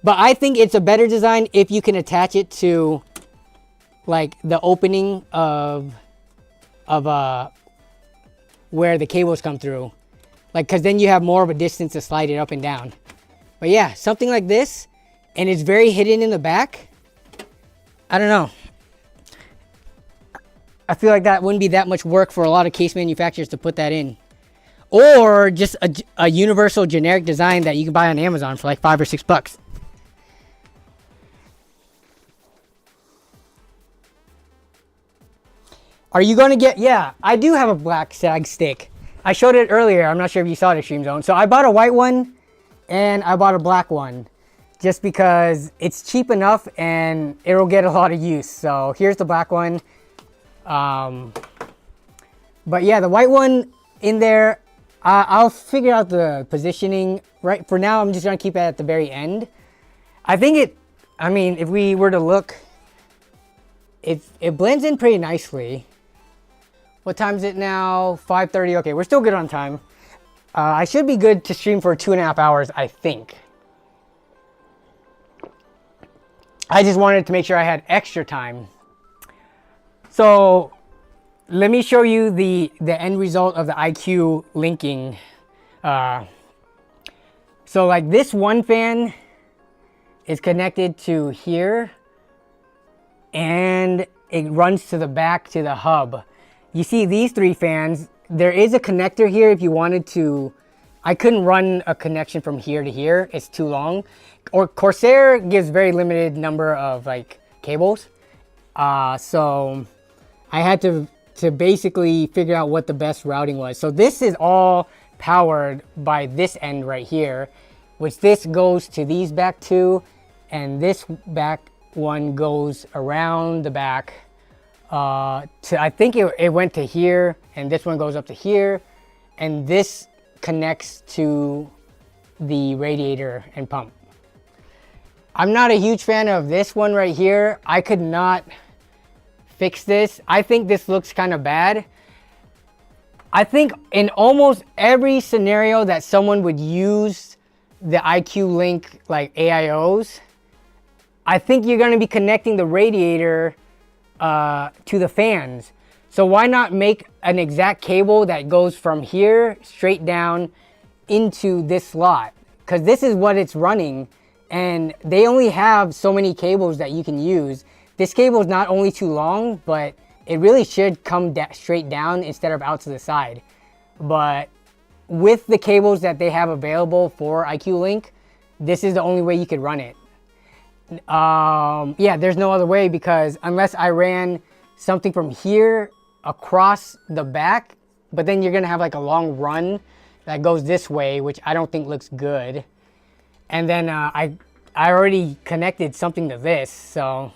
But I think it's a better design if you can attach it to like the opening of where the cables come through, like, because then you have more of a distance to slide it up and down. But yeah, something like this, and it's very hidden in the back. I don't know. I feel like that wouldn't be that much work for a lot of case manufacturers to put that in. Or just a universal generic design that you can buy on Amazon for like $5 or $6. Are you going to get... Yeah, I do have a black sag stick. I showed it earlier. I'm not sure if you saw it, Extreme Zone. So I bought a white one and I bought a black one just because it's cheap enough and it'll get a lot of use. So here's the black one. But yeah, the white one in there, I'll figure out the positioning. Right for now, I'm just going to keep it at the very end. I think I mean, if we were to look, it blends in pretty nicely. What time is it now? 5:30. Okay, we're still good on time. I should be good to stream for 2.5 hours, I think. I just wanted to make sure I had extra time. So let me show you the end result of the IQ linking. So like this one fan is connected to here and it runs to the back to the hub. You see these three fans, there is a connector here if you wanted to. I couldn't run a connection from here to here, it's too long. Or Corsair gives very limited number of like cables. So I had to basically figure out what the best routing was. So this is all powered by this end right here, which this goes to these back two, and this back one goes around the back I think it went to here, and this one goes up to here, and this connects to the radiator and pump. I'm not a huge fan of this one right here. I could not fix this. I think this looks kind of bad. I think in almost every scenario that someone would use the IQ Link like AIOs, I think you're going to be connecting the radiator to the fans. So why not make an exact cable that goes from here straight down into this slot? Because this is what it's running, and they only have so many cables that you can use. This cable is not only too long, but it really should come straight down instead of out to the side. But with the cables that they have available for IQ Link, this is the only way you could run it. Yeah, there's no other way, because unless I ran something from here across the back, but then you're gonna have like a long run that goes this way, which I don't think looks good. And then I already connected something to this, so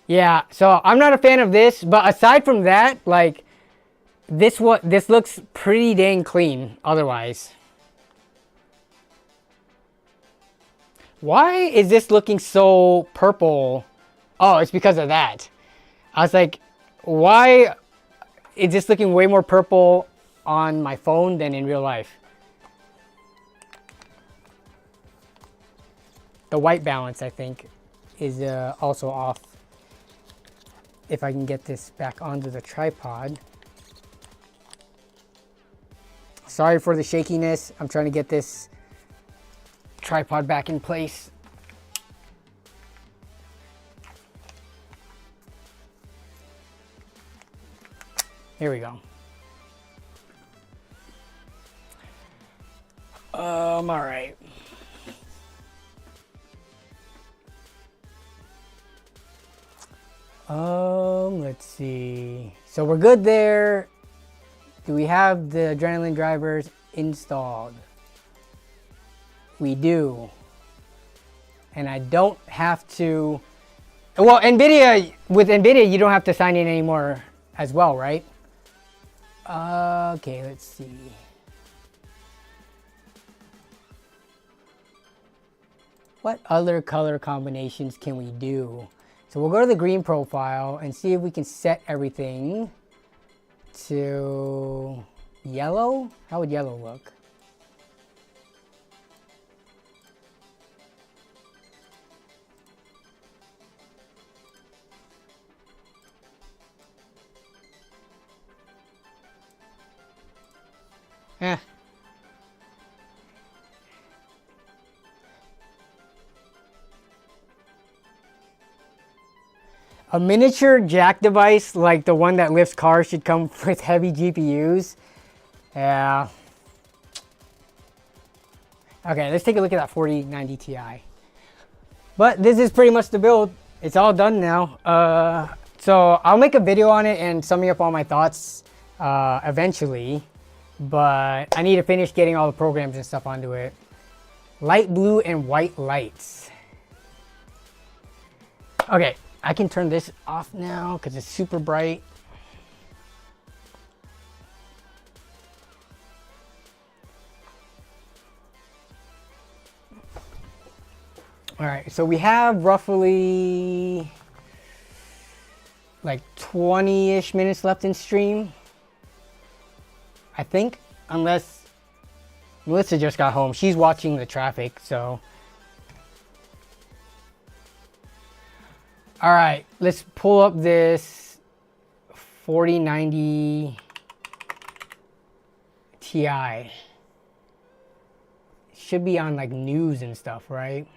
yeah. So I'm not a fan of this, but aside from that, like this looks pretty dang clean otherwise. Why is this looking so purple? Oh, it's because of that. I was like, why is this looking way more purple on my phone than in real life? The white balance, I think, is also off. If I can get this back onto the tripod. Sorry for the shakiness. I'm trying to get this tripod back in place. Here we go. All right. Let's see. So we're good there. Do we have the Adrenaline drivers installed? We do. And I don't have to, well, with NVIDIA, you don't have to sign in anymore as well, right? Okay, let's see. What other color combinations can we do? So we'll go to the green profile and see if we can set everything to yellow. How would yellow look? Eh. A miniature jack device like the one that lifts cars should come with heavy GPUs. Yeah. Okay, let's take a look at that 4090 Ti. But this is pretty much the build. It's all done now. So I'll make a video on it and summing up all my thoughts eventually. But I need to finish getting all the programs and stuff onto it. Light blue and white lights. Okay. I can turn this off now because it's super bright. All right, so we have roughly like 20-ish minutes left in stream, I think, unless Melissa just got home. She's watching the traffic, so. All right, let's pull up this 4090 Ti. It should be on like news and stuff, right?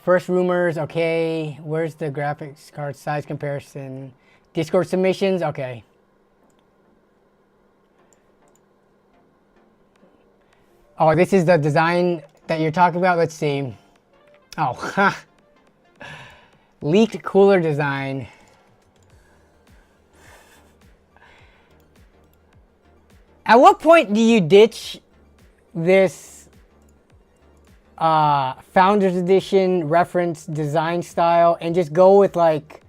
First rumors, okay. Where's the graphics card size comparison? Discord submissions, okay. Oh, this is the design that you're talking about? Let's see. Oh, leaked cooler design. At what point do you ditch this Founders Edition reference design style and just go with like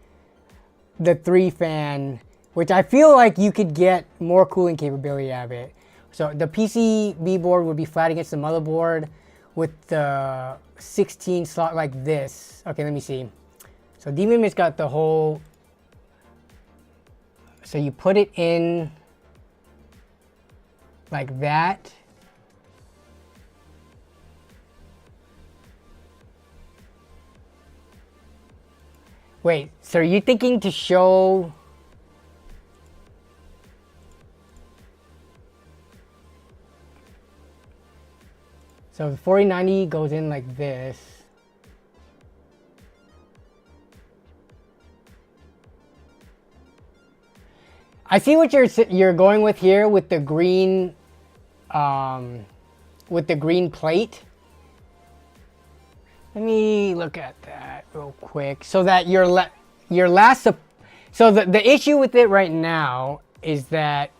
the 3-fan, which I feel like you could get more cooling capability out of it. So the PCB board would be flat against the motherboard with the 16 slot like this. Okay, let me see. So DMIM's got the whole, so you put it in like that. Wait, so are you thinking to show? So the 4090 goes in like this. I see what you're going with here with the green plate. Let me look at that real quick. So that so the issue with it right now is that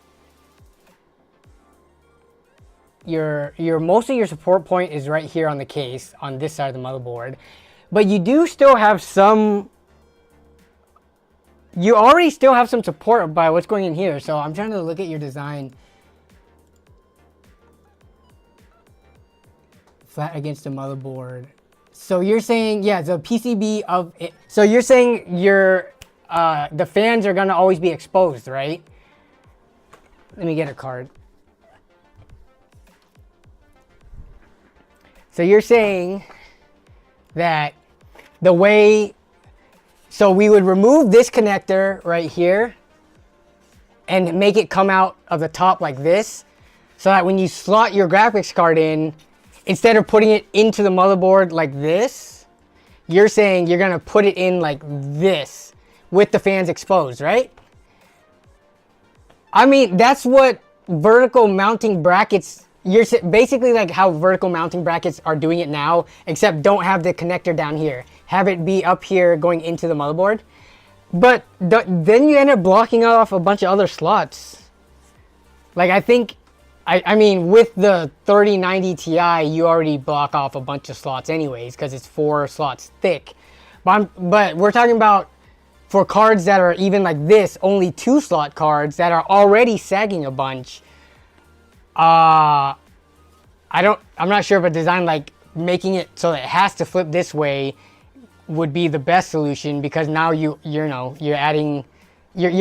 your most of your support point is right here on the case on this side of the motherboard, but you do still have some. You already still have some support by what's going in here. So I'm trying to look at your design. Flat against the motherboard. So you're saying, yeah, the PCB of it. So you're saying the fans are gonna always be exposed, right? Let me get a card. So you're saying that the way, so we would remove this connector right here and make it come out of the top like this, so that when you slot your graphics card in, instead of putting it into the motherboard like this, you're saying you're gonna put it in like this with the fans exposed, right? I mean, that's what vertical mounting brackets, you're basically like how vertical mounting brackets are doing it now, except don't have the connector down here. Have it be up here going into the motherboard. But then you end up blocking off a bunch of other slots. Like I mean, with the 3090 Ti, you already block off a bunch of slots anyways, because it's 4 slots thick. But we're talking about for cards that are even like this, only 2 slot cards that are already sagging a bunch. I'm not sure if a design like making it so that it has to flip this way would be the best solution, because now you're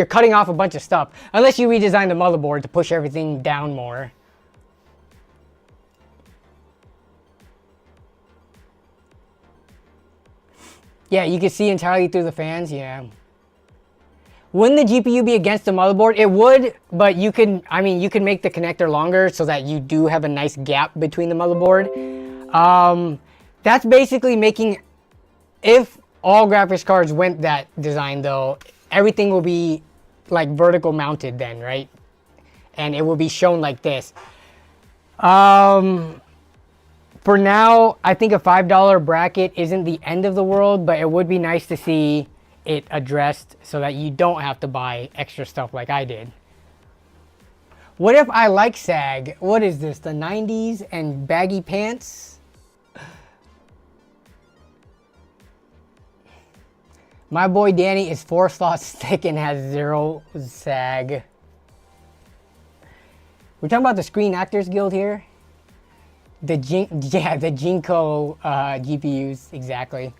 cutting off a bunch of stuff, unless you redesign the motherboard to push everything down more. Yeah, you can see entirely through the fans, yeah. Wouldn't the GPU be against the motherboard? It would, but you can make the connector longer so that you do have a nice gap between the motherboard. That's basically making, if all graphics cards went that design though, everything will be like vertical mounted then, right? And it will be shown like this. For now, I think a $5 bracket isn't the end of the world, but it would be nice to see it addressed so that you don't have to buy extra stuff like I did. What if I like sag? What is this, the 90s and baggy pants? My boy Danny is 4 slots thick and has 0 sag. We're talking about the Screen Actors Guild here. The Jinko GPUs, exactly.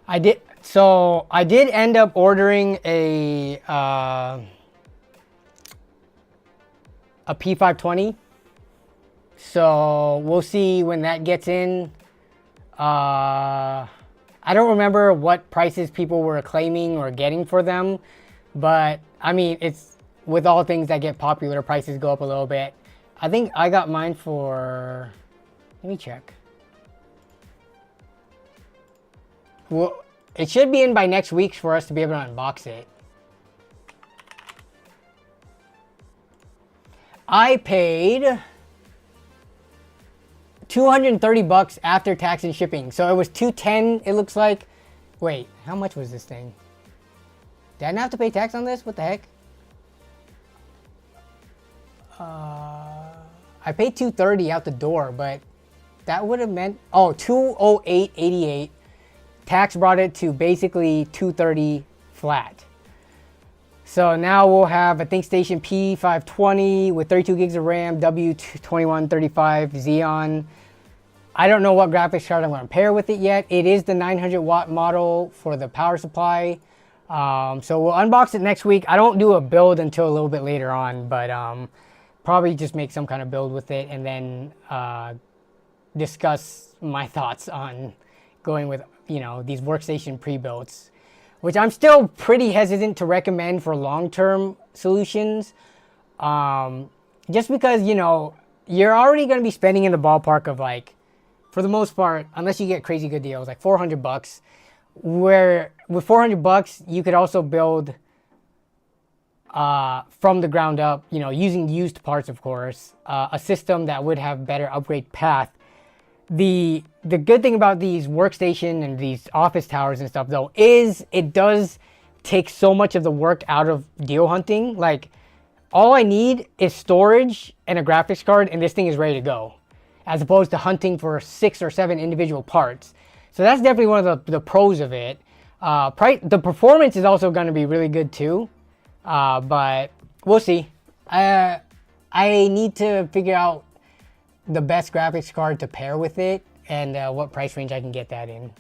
I did end up ordering a P520. So we'll see when that gets in. I don't remember what prices people were claiming or getting for them, but I mean, with all things that get popular, prices go up a little bit. I think I got mine for, let me check. Well, it should be in by next week for us to be able to unbox it. I paid $230 after tax and shipping. So it was $210, it looks like. Wait, how much was this thing? Did I not have to pay tax on this? What the heck? I paid $230 out the door, but that would have meant, oh, $208.88. Tax brought it to basically $230 flat. So now we'll have a ThinkStation P520 with 32 gigs of RAM, W2135 Xeon. I don't know what graphics card I'm going to pair with it yet. It is the 900 watt model for the power supply. So we'll unbox it next week. I don't do a build until a little bit later on, but probably just make some kind of build with it and then discuss my thoughts on going with, you know, these workstation pre-builds, which I'm still pretty hesitant to recommend for long-term solutions. Just because, you know, you're already going to be spending in the ballpark of, like, for the most part, unless you get crazy good deals, like $400, where with $400, you could also build from the ground up, you know, using used parts, of course, a system that would have better upgrade path. The good thing about these workstation and these office towers and stuff, though, is it does take so much of the work out of deal hunting. Like, all I need is storage and a graphics card, and this thing is ready to go, as opposed to hunting for 6 or 7 individual parts. So that's definitely one of the pros of it. The performance is also going to be really good too, but we'll see. I need to figure out the best graphics card to pair with it and what price range I can get that in.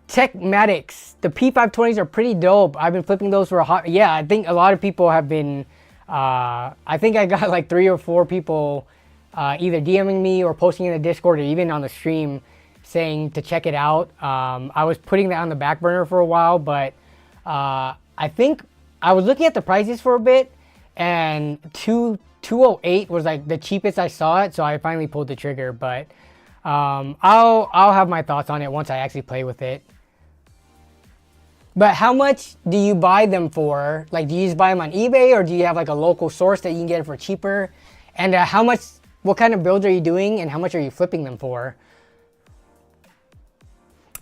Techmatics, the P520s are pretty dope. I've been flipping those for a hot, yeah, I think a lot of people have been, I think I got like 3 or 4 people either DMing me or posting in the Discord or even on the stream saying to check it out. I was putting that on the back burner for a while, but I think I was looking at the prices for a bit, and 208 was like the cheapest I saw it, so I finally pulled the trigger. But I'll have my thoughts on it once I actually play with it. But how much do you buy them for? Like, do you just buy them on eBay, or do you have like a local source that you can get it for cheaper? And what kind of builds are you doing, and how much are you flipping them for?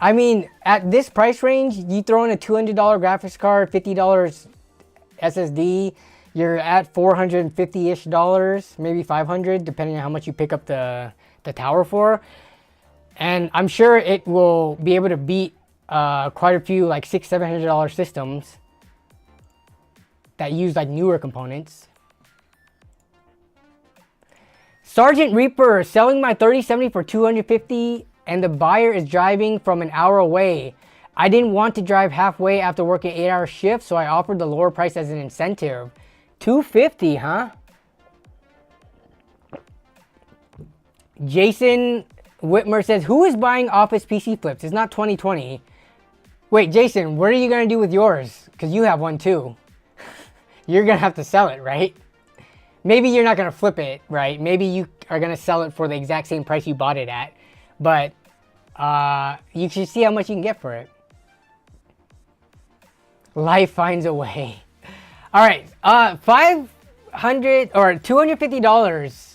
I mean, at this price range, you throw in a $200 graphics card, $50 SSD, you're at $450-ish, maybe $500, depending on how much you pick up the tower for. And I'm sure it will be able to beat quite a few like $600-700 systems that use like newer components. Sergeant Reaper, selling my 3070 for $250, and the buyer is driving from an hour away. I didn't want to drive halfway after working 8-hour shifts, so I offered the lower price as an incentive. $250, huh? Jason Whitmer says, who is buying office PC flips? It's not 2020. Wait, Jason, what are you going to do with yours? Because you have one too. You're going to have to sell it, right? Maybe you're not going to flip it, right? Maybe you are going to sell it for the exact same price you bought it at. But you should see how much you can get for it. Life finds a way. All right, $500 or $250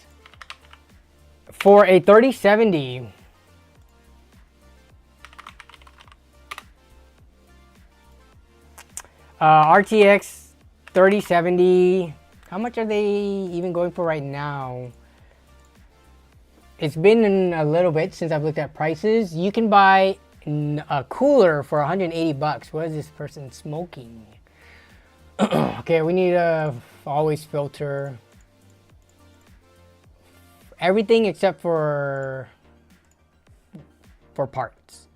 for a 3070. RTX 3070. How much are they even going for right now? It's been a little bit since I've looked at prices. You can buy a cooler for $180. What is this person smoking? Okay, we need a always filter everything except for parts.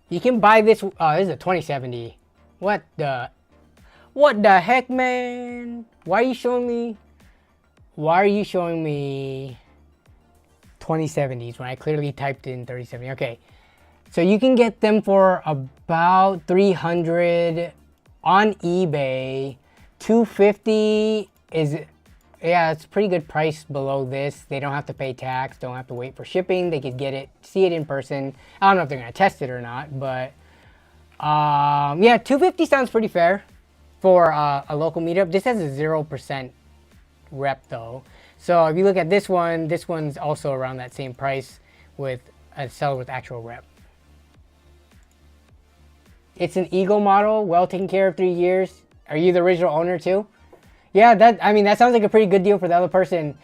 You can buy this. This is a 2070. What the heck, man? Why are you showing me 2070s when I clearly typed in 3070. Okay, so you can get them for about 300 on eBay. 250 is, yeah, it's a pretty good price below this. They don't have to pay tax, don't have to wait for shipping. They could get it, see it in person. I don't know if they're gonna test it or not, but yeah, 250 sounds pretty fair for a local meetup. This has a 0% rep though. So if you look at this one's also around that same price with a seller with actual rep. It's an Eagle model, well taken care of, 3 years. Are you the original owner too? Yeah, that sounds like a pretty good deal for the other person.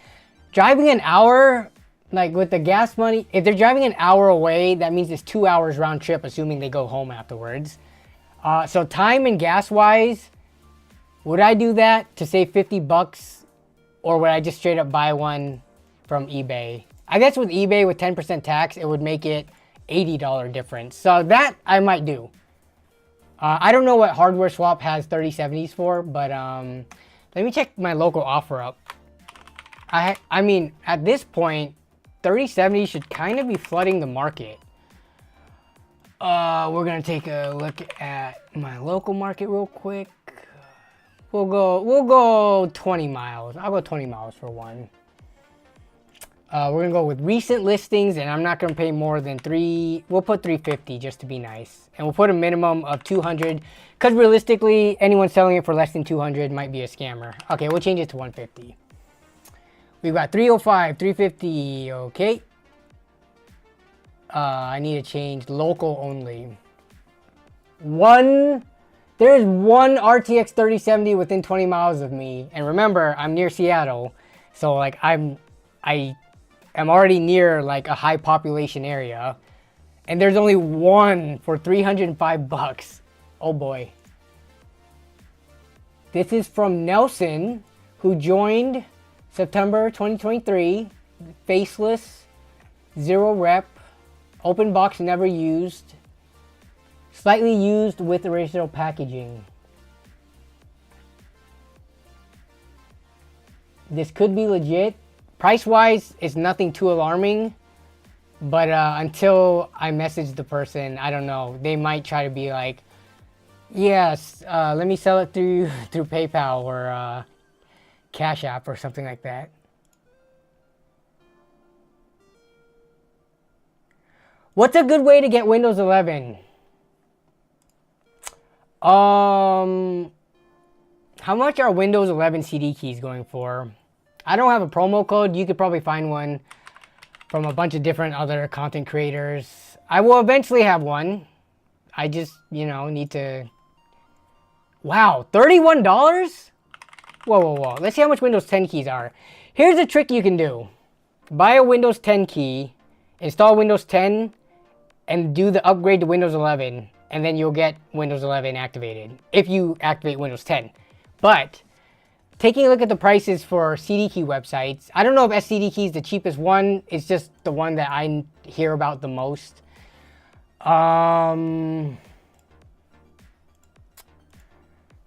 Driving an hour, like with the gas money, if they're driving an hour away, that means it's 2 hours round trip, assuming they go home afterwards. So time and gas wise, would I do that to save 50 bucks? Or would I just straight up buy one from eBay? I guess with eBay with 10% tax, it would make it $80 difference. So that I might do. I don't know what Hardware Swap has 3070s for, but let me check my local offer up. I mean, at this point, 3070 should kind of be flooding the market. We're gonna take a look at my local market real quick. We'll go 20 miles. I'll go 20 miles for one. We're gonna go with recent listings, and I'm not gonna pay more than we'll put 350 just to be nice. And we'll put a minimum of 200, because realistically, anyone selling it for less than 200 might be a scammer. Okay, we'll change it to 150. We've got 305, 350, okay. I need to change local only. There's one RTX 3070 within 20 miles of me. And remember, I'm near Seattle. So like I am already near like a high population area. And there's only one for 305 bucks. Oh boy. This is from Nelson, who joined September 2023. Faceless, 0 rep, open box, never used. Slightly used with original packaging. This could be legit. Price-wise, it's nothing too alarming. But until I message the person, I don't know. They might try to be like, yes, let me sell it through PayPal or Cash App or something like that. What's a good way to get Windows 11? How much are Windows 11 CD keys going for? I don't have a promo code. You could probably find one from a bunch of different other content creators. I will eventually have one. I just, need to... Wow, $31? Whoa. Let's see how much Windows 10 keys are. Here's a trick you can do. Buy a Windows 10 key, install Windows 10, and do the upgrade to Windows 11. And then you'll get Windows 11 activated if you activate Windows 10. But taking a look at the prices for CD key websites, I don't know if SCD key is the cheapest one. It's just the one that I hear about the most.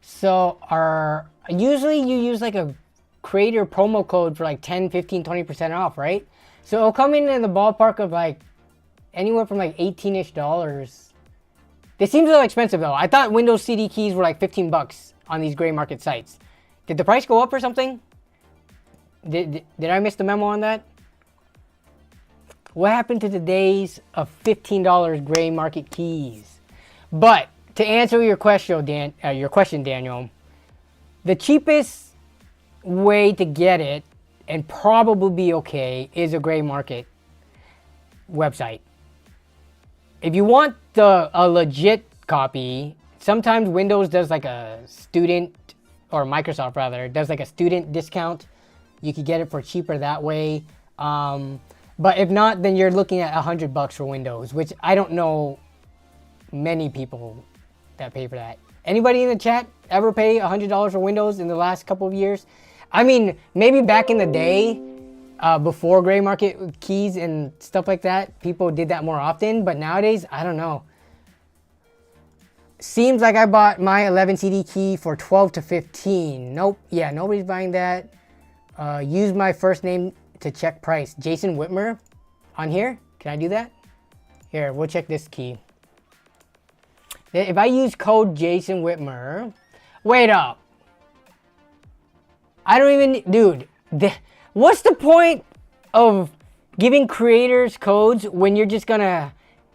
So usually you use like a creator promo code for like 10, 15, 20% off, right? So it'll come in the ballpark of like anywhere from like $18-ish. They seem a little expensive though. I thought Windows CD keys were like 15 bucks on these gray market sites. Did the price go up or something? Did I miss the memo on that? What happened to the days of $15 gray market keys? But to answer your question, Daniel, the cheapest way to get it and probably be okay is a gray market website. If you want a legit copy, sometimes Windows does like a student, or Microsoft rather, does like a student discount. You could get it for cheaper that way. But if not, then you're looking at $100 for Windows, which I don't know many people that pay for that. Anybody in the chat ever pay $100 for Windows in the last couple of years? I mean, maybe back in the day, before gray market keys and stuff like that, people did that more often, but nowadays, I don't know. Seems like I bought my 11 CD key for 12 to 15. Nope, yeah, nobody's buying that. Use my first name to check price. Jason Whitmer. on here. Can I do that? Here, we'll check this key. If I use code Jason Whitmer, wait up. I don't even, dude, what's the point of giving creators codes when you're just gonna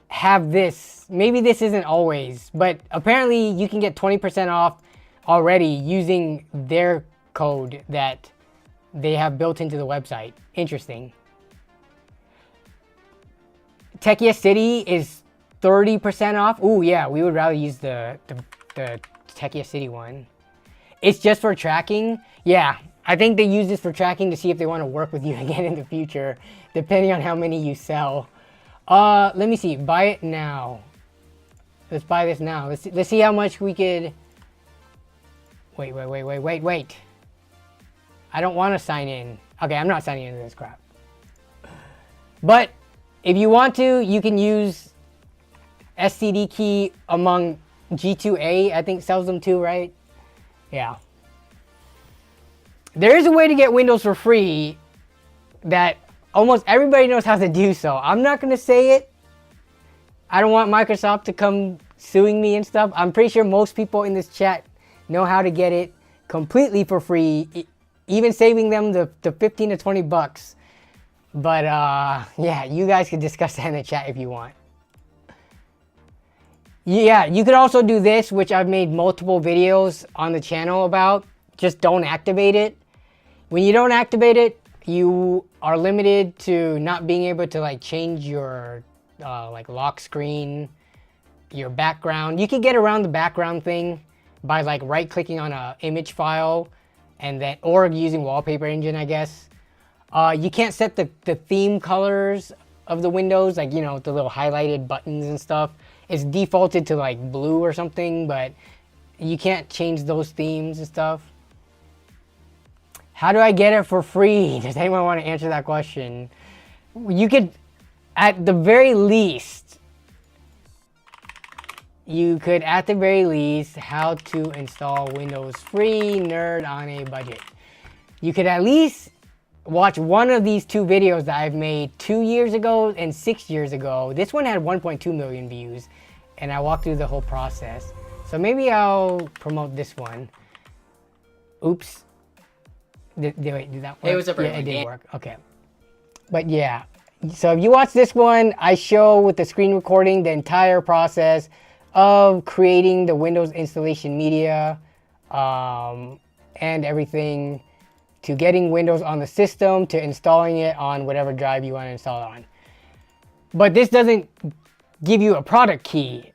have this? Maybe this isn't always, but apparently you can get 20% off already using their code that they have built into the website. Interesting. Techie City is 30% off. Ooh, yeah, we would rather use the Techie City one. It's just for tracking. Yeah, I think they use this for tracking to see if they want to work with you again in the future, depending on how many you sell. Let me see. Buy it now. Let's buy this now. Let's see how much we could. Wait. I don't want to sign in. Okay, I'm not signing into this crap. But if you want to, you can use SCD key among G2A. I think sells them too, right? Yeah. There is a way to get Windows for free that almost everybody knows how to do so. I'm not going to say it. I don't want Microsoft to come suing me and stuff. I'm pretty sure most people in this chat know how to get it completely for free, even saving them the 15 to 20 bucks. But yeah, you guys can discuss that in the chat if you want. Yeah, you could also do this, which I've made multiple videos on the channel about. Just don't activate it. When you don't activate it, you are limited to not being able to like change your like lock screen, your background. You can get around the background thing by like right-clicking on a image file, and then or using Wallpaper Engine, I guess. You can't set the theme colors of the windows, like, you know, the little highlighted buttons and stuff. It's defaulted to like blue or something, but you can't change those themes and stuff. How do I get it for free? Does anyone want to answer that question? You could, at the very least, how to install Windows free, nerd on a budget. You could at least watch one of these two videos that I've made 2 years ago and 6 years ago. This one had 1.2 million views, and I walked through the whole process. So maybe I'll promote this one. Oops. Did that work? It was a yeah, it did work. Okay. But yeah. So if you watch this one, I show with the screen recording the entire process of creating the Windows installation media and everything, to getting Windows on the system, to installing it on whatever drive you want to install it on. But this doesn't give you a product key.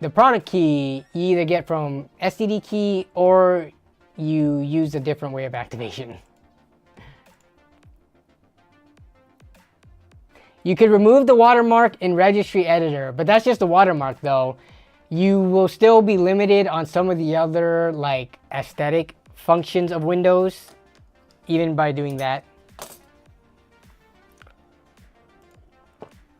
The product key you either get from STD key or you use a different way of activation. You could remove the watermark in Registry Editor, but that's just a watermark though. You will still be limited on some of the other like aesthetic functions of Windows, even by doing that.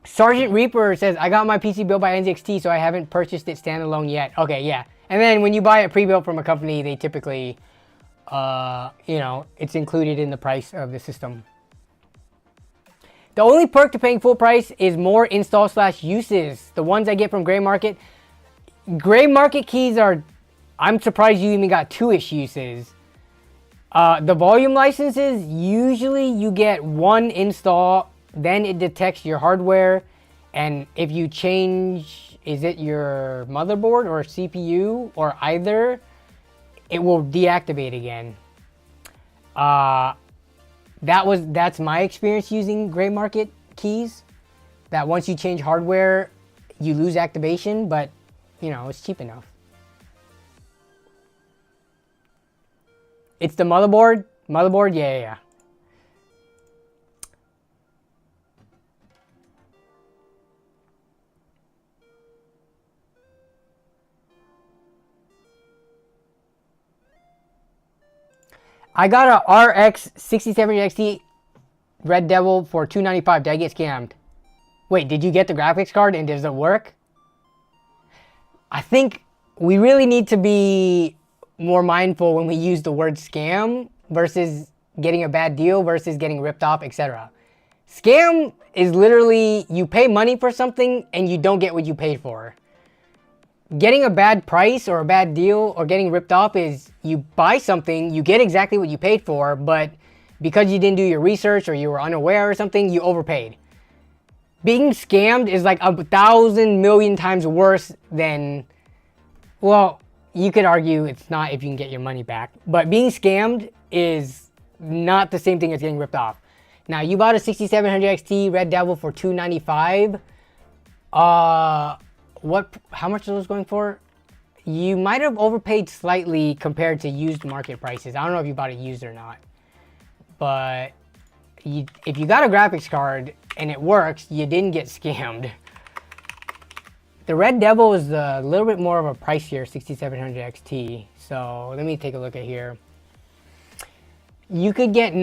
Sergeant Reaper says, I got my PC built by NZXT, so I haven't purchased it standalone yet. Okay, yeah. And then when you buy it pre-built from a company, they typically, you know, it's included in the price of the system. The only perk to paying full price is more install/uses. The ones I get from Gray Market. Gray Market keys are, I'm surprised you even got 2-ish uses. The volume licenses, usually you get one install, then it detects your hardware, and if you change, is it your motherboard or CPU or either, it will deactivate again. That's my experience using Gray Market keys, that once you change hardware, you lose activation, but you know, it's cheap enough. It's the motherboard? Motherboard? Yeah. I got a RX 6070 XT Red Devil for $295. Did I get scammed? Wait, did you get the graphics card and does it work? I think we really need to be more mindful when we use the word scam versus getting a bad deal versus getting ripped off, etc. Scam is literally you pay money for something and you don't get what you paid for. Getting a bad price or a bad deal or getting ripped off is you buy something, you get exactly what you paid for, but because you didn't do your research or you were unaware or something, you overpaid. Being scammed is like 1,000 million times worse than, well, you could argue it's not if you can get your money back, but being scammed is not the same thing as getting ripped off. Now, you bought a 6700 XT Red Devil for $295. How much are those going for? You might have overpaid slightly compared to used market prices. I don't know if you bought it used or not, but if you got a graphics card and it works, you didn't get scammed. The Red Devil is a little bit more of a pricier 6700 XT. So let me take a look at here. You could get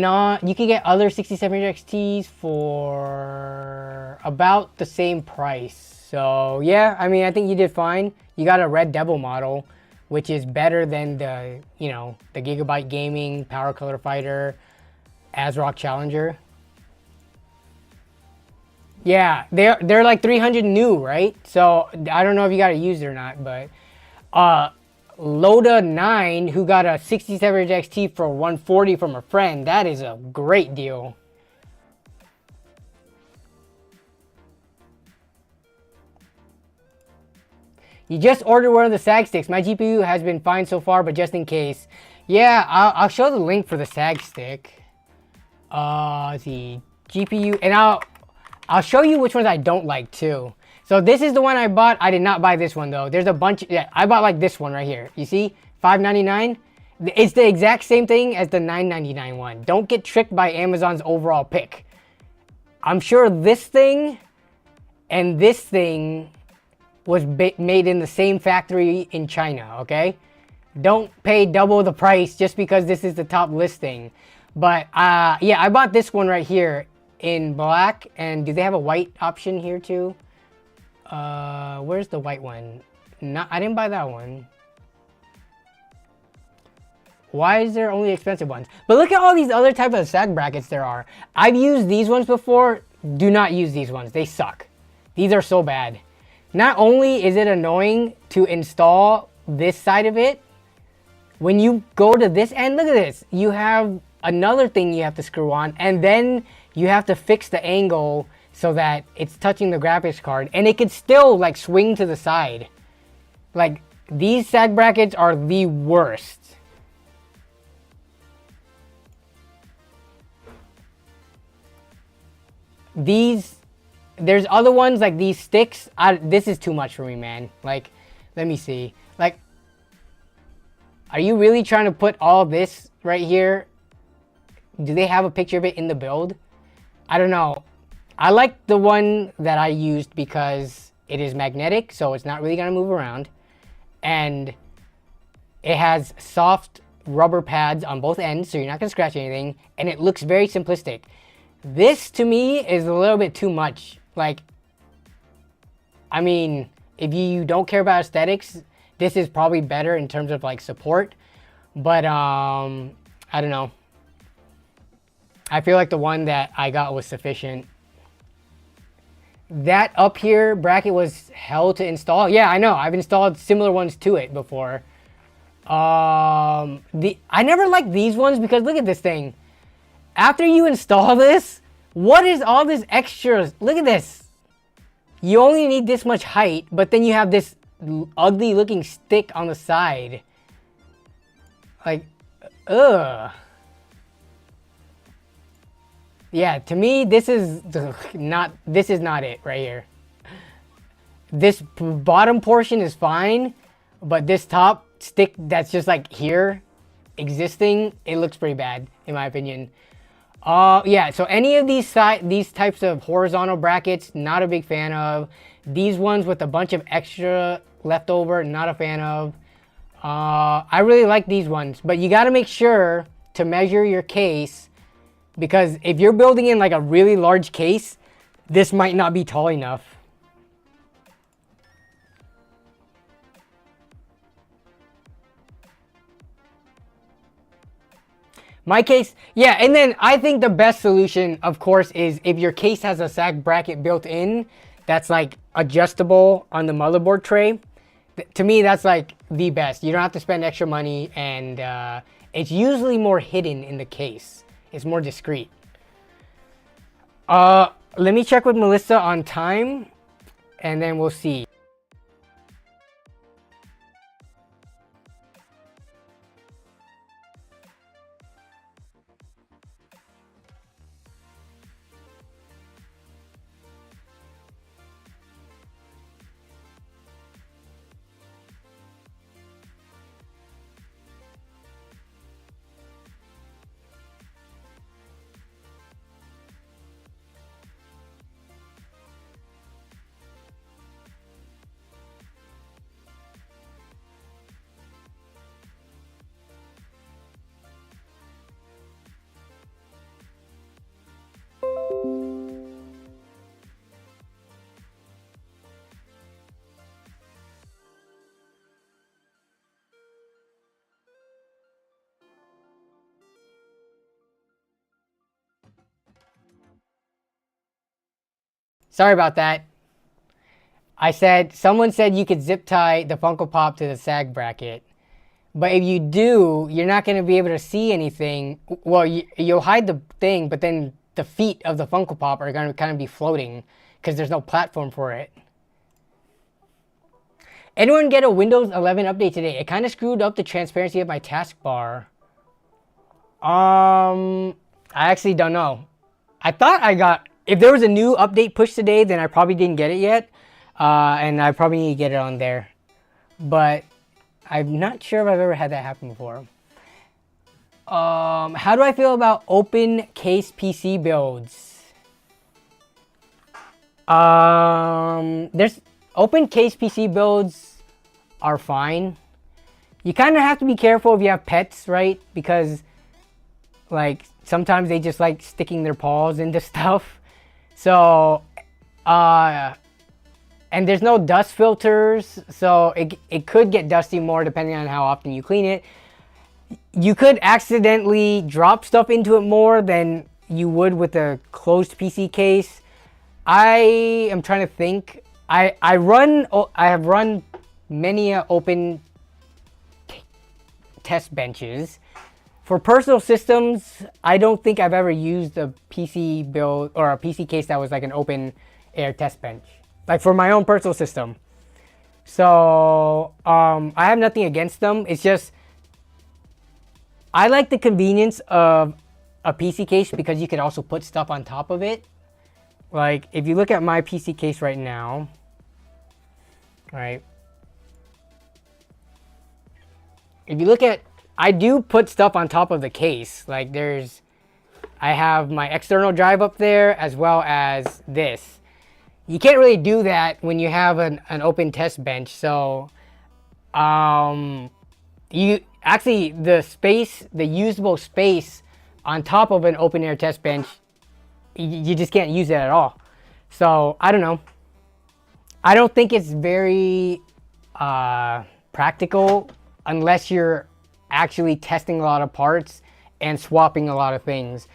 other 6700 XTs for about the same price. So yeah, I mean, I think you did fine. You got a Red Devil model, which is better than the, you know, the Gigabyte Gaming, Power Color Fighter, ASRock Challenger. Yeah, they're like 300 new, right? So I don't know if you got it used or not, but Loda 9, who got a 6700 XT for $140 from a friend, that is a great deal. You just ordered one of the SAG sticks. My GPU has been fine so far, but just in case. Yeah, I'll show the link for the SAG stick. The GPU, and I'll show you which ones I don't like too. So this is the one I bought. I did not buy this one though. There's a bunch. Yeah, I bought like this one right here. You see, $5.99. It's the exact same thing as the $9.99 one. Don't get tricked by Amazon's overall pick. I'm sure this thing and this thing was made in the same factory in China, okay? Don't pay double the price just because this is the top listing. But yeah, I bought this one right here in black. And do they have a white option here too? Where's the white one? I didn't buy that one. Why is there only expensive ones? But look at all these other types of SAG brackets there are. I've used these ones before. Do not use these ones. They suck. These are so bad. Not only is it annoying to install this side of it, when you go to this end, look at this. You have another thing you have to screw on, and then you have to fix the angle so that it's touching the graphics card, and it could still like swing to the side. Like, these SAG brackets are the worst. There's other ones like these sticks. This is too much for me, man. Like, let me see. Like, are you really trying to put all this right here? Do they have a picture of it in the build? I don't know. I like the one that I used because it is magnetic, so it's not really gonna move around. And it has soft rubber pads on both ends, so you're not gonna scratch anything. And it looks very simplistic. This, to me, is a little bit too much. Like, I mean, if you don't care about aesthetics, this is probably better in terms of like support. But I don't know. I feel like the one that I got was sufficient. That up here bracket was hell to install. Yeah, I know. I've installed similar ones to it before. I never liked these ones because look at this thing. After you install this, what is all this extras? Look at this. You only need this much height, but then you have this ugly looking stick on the side. Like, ugh. Yeah, to me, this is not it right here. This bottom portion is fine, but this top stick that's just like here existing, it looks pretty bad in my opinion. Yeah, so any of these types of horizontal brackets, not a big fan of. These ones with a bunch of extra leftover, not a fan of. I really like these ones, but you got to make sure to measure your case, because if you're building in like a really large case, this might not be tall enough. My case, yeah, and then I think the best solution, of course, is if your case has a sag bracket built in that's like adjustable on the motherboard tray. To me, that's like the best. You don't have to spend extra money, and it's usually more hidden in the case. It's more discreet. Let me check with Melissa on time, and then we'll see. Sorry about that. Someone said you could zip tie the Funko Pop to the sag bracket. But if you do, you're not going to be able to see anything. Well, you'll hide the thing, but then the feet of the Funko Pop are going to kind of be floating because there's no platform for it. Anyone get a Windows 11 update today? It kind of screwed up the transparency of my taskbar. I actually don't know. I thought I got... If there was a new update pushed today, then I probably didn't get it yet. And I probably need to get it on there. But I'm not sure if I've ever had that happen before. How do I feel about open case PC builds? There's open case PC builds are fine. You kind of have to be careful if you have pets, right? Because like sometimes they just like sticking their paws into stuff. So, and there's no dust filters, so it could get dusty more depending on how often you clean it. You could accidentally drop stuff into it more than you would with a closed PC case. I am trying to think. I have run many open test benches. For personal systems, I don't think I've ever used a PC build or a PC case that was like an open air test bench. Like for my own personal system. So, I have nothing against them. It's just, I like the convenience of a PC case because you can also put stuff on top of it. Like, if you look at my PC case right now, right? If you look at, I do put stuff on top of the case. Like I have my external drive up there as well as this. You can't really do that when you have an open test bench. So, you actually, the usable space on top of an open air test bench, you just can't use it at all. So, I don't know. I don't think it's very practical unless you're actually testing a lot of parts and swapping a lot of things.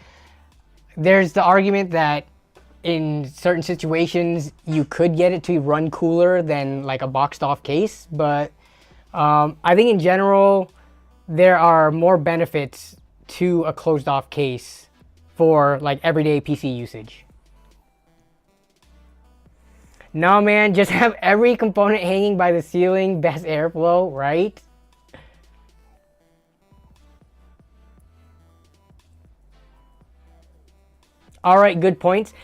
There's the argument that in certain situations you could get it to run cooler than like a boxed off case, but I think in general there are more benefits to a closed off case for like everyday PC usage. No man, just have every component hanging by the ceiling, best airflow, right? All right, good points.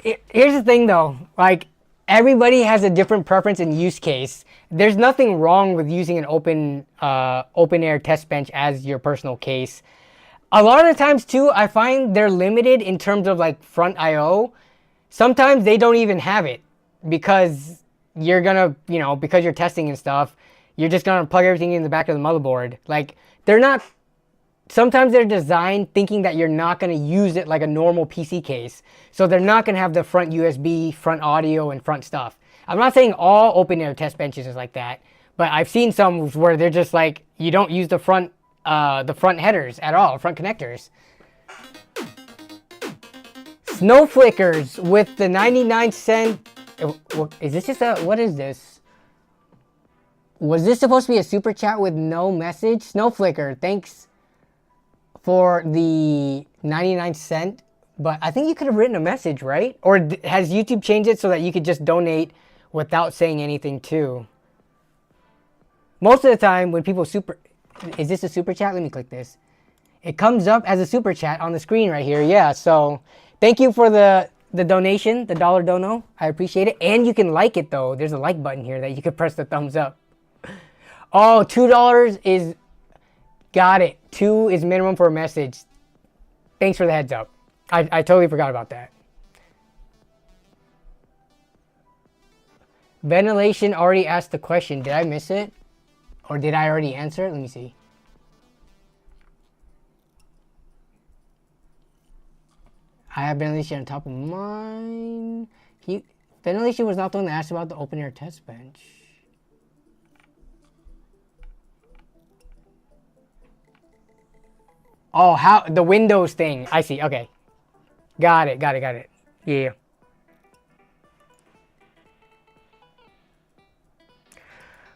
Here's the thing though, like everybody has a different preference and use case. There's nothing wrong with using an open air test bench as your personal case. A lot of the times too, I find they're limited in terms of like front IO. Sometimes they don't even have it because you're gonna, because you're testing and stuff, you're just gonna plug everything in the back of the motherboard. Like sometimes they're designed thinking that you're not going to use it like a normal PC case. So they're not going to have the front USB, front audio, and front stuff. I'm not saying all open air test benches is like that, but I've seen some where they're just like, you don't use the front the front headers at all, front connectors. Snow flickers with the 99¢. Is this just a, what is this? Was this supposed to be a super chat with no message? Snow flicker, thanks for the 99¢. But I think you could have written a message, right? Or has YouTube changed it so that you could just donate without saying anything too? Most of the time when people is this a super chat? Let me click this. It comes up as a super chat on the screen right here. Yeah, so thank you for the donation, the $1 dono. I appreciate it. And you can like it though. There's a like button here that you can press the thumbs up. Oh, $2 is, got it. 2 is minimum for a message. Thanks for the heads up. I totally forgot about that. Ventilation already asked the question. Did I miss it? Or did I already answer it? Let me see. I have ventilation on top of mine. Ventilation was not the one that asked about the open air test bench. Oh, how the Windows thing. I see. Okay. Got it. Yeah.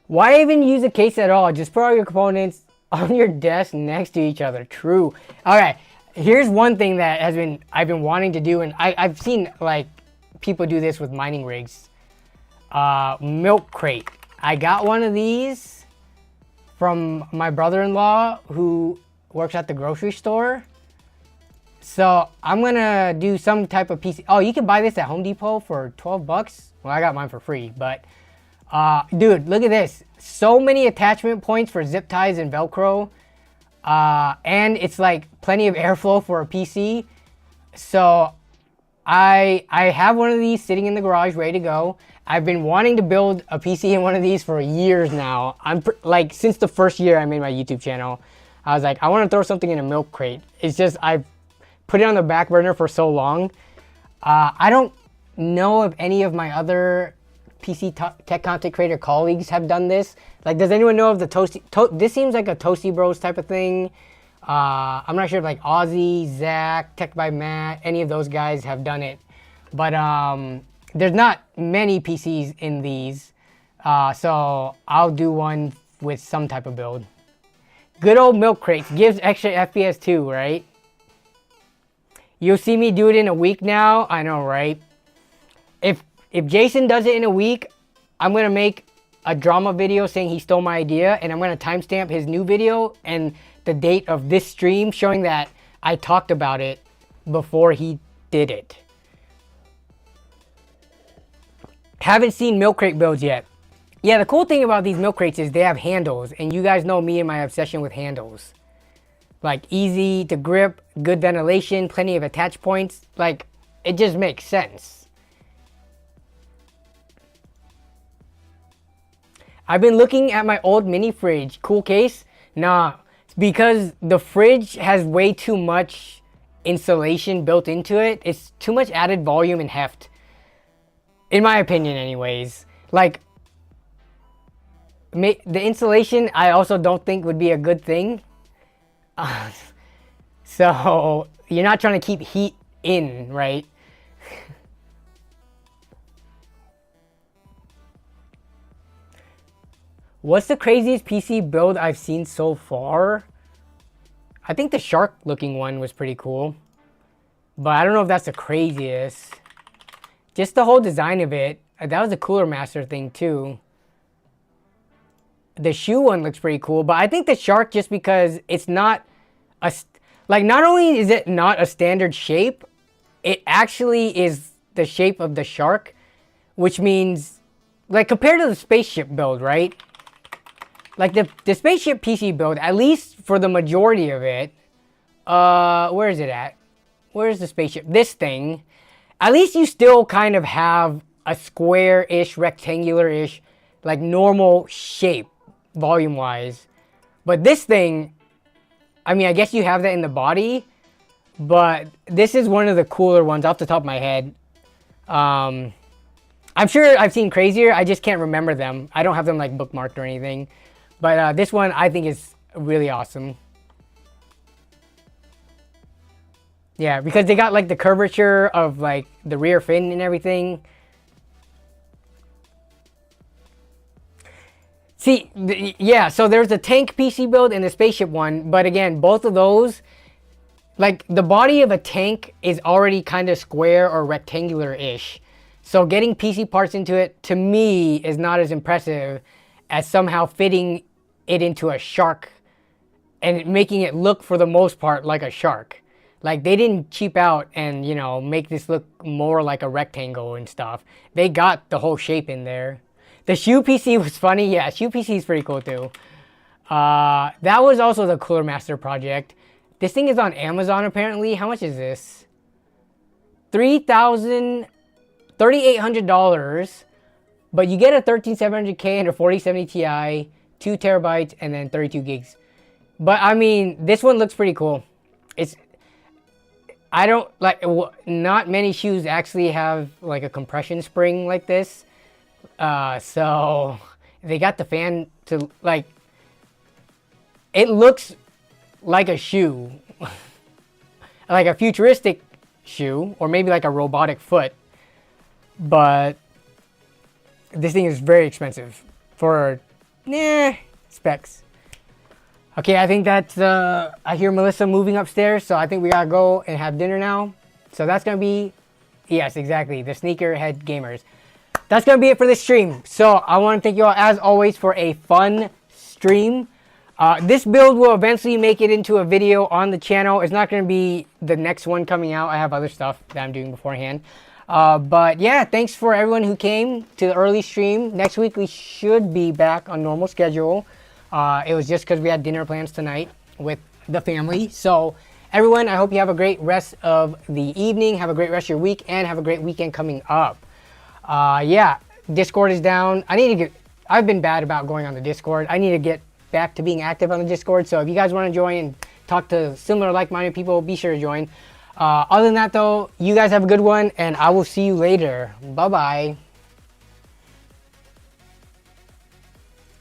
Why even use a case at all? Just put all your components on your desk next to each other. True. Okay. Here's one thing that I've been wanting to do, and I've seen like people do this with mining rigs. Milk crate. I got one of these from my brother-in-law who works at the grocery store. So I'm gonna do some type of PC. Oh, you can buy this at Home Depot for 12 bucks. Well, I got mine for free, but dude, look at this. So many attachment points for zip ties and Velcro. And it's like plenty of airflow for a PC. So I have one of these sitting in the garage ready to go. I've been wanting to build a PC in one of these for years now. Like since the first year I made my YouTube channel, I was like, I want to throw something in a milk crate. It's just, I've put it on the back burner for so long. I don't know if any of my other PC tech content creator colleagues have done this. Like, does anyone know of the this seems like a Toasty Bros type of thing. I'm not sure if like Ozzy, Zach, Tech by Matt, any of those guys have done it. But there's not many PCs in these. So I'll do one with some type of build. Good old milk crates gives extra FPS too, right? You'll see me do it in a week now. I know, right? If Jason does it in a week, I'm gonna make a drama video saying he stole my idea, and I'm gonna timestamp his new video and the date of this stream showing that I talked about it before he did it. Haven't seen milk crate builds yet. Yeah, the cool thing about these milk crates is they have handles, and you guys know me and my obsession with handles. Like easy to grip, good ventilation, plenty of attach points. Like, it just makes sense. I've been looking at my old mini fridge. Cool case? Nah, because the fridge has way too much insulation built into it. It's too much added volume and heft. In my opinion anyways. Like, the insulation I also don't think would be a good thing. So, you're not trying to keep heat in, right? What's the craziest PC build I've seen so far? I think the shark looking one was pretty cool. But I don't know if that's the craziest. Just the whole design of it. That was a Cooler Master thing too. The shoe one looks pretty cool. But I think the shark, just because it's not a... Like, not only is it not a standard shape, it actually is the shape of the shark. Which means, like, compared to the spaceship build, right? Like the spaceship PC build, at least for the majority of it, where is it at? Where's the spaceship? This thing. At least you still kind of have a square-ish, rectangular-ish, like normal shape, volume-wise. But this thing, I mean, I guess you have that in the body, but this is one of the cooler ones off the top of my head. I'm sure I've seen crazier, I just can't remember them. I don't have them like bookmarked or anything. But this one I think is really awesome. Yeah, because they got like the curvature of like the rear fin and everything. See, yeah, so there's the tank PC build and the spaceship one, but again, both of those, like the body of a tank is already kind of square or rectangular-ish. So getting PC parts into it, to me, is not as impressive as somehow fitting it into a shark and making it look, for the most part, like a shark. Like, they didn't cheap out and, you know, make this look more like a rectangle and stuff. They got the whole shape in there. The shoe PC was funny. Yeah, shoe PC is pretty cool, too. That was also the Cooler Master project. This thing is on Amazon, apparently. How much is this? $3,800. But you get a 13700K and a 4070 Ti, 2 terabytes, and then 32 gigs. But, I mean, this one looks pretty cool. I don't, like, not many shoes actually have, like, a compression spring like this. So, they got the fan to, like, it looks like a shoe. Like a futuristic shoe, or maybe like a robotic foot. But, this thing is very expensive for, specs. Okay, I think that's, I hear Melissa moving upstairs, so I think we gotta go and have dinner now. So that's gonna be, yes, exactly, the Sneakerhead Gamers. That's gonna be it for this stream. So I wanna thank you all, as always, for a fun stream. This build will eventually make it into a video on the channel. It's not gonna be the next one coming out. I have other stuff that I'm doing beforehand. But yeah, thanks for everyone who came to the early stream. Next week we should be back on normal schedule. It was just because we had dinner plans tonight with the family. So everyone, I hope you have a great rest of the evening. Have a great rest of your week, and have a great weekend coming up. Yeah, Discord is down. I've been bad about going on the Discord. I need to get back to being active on the Discord. So if you guys want to join and talk to similar like-minded people, be sure to join. Other than that though, you guys have a good one, and I will see you later. Bye-bye.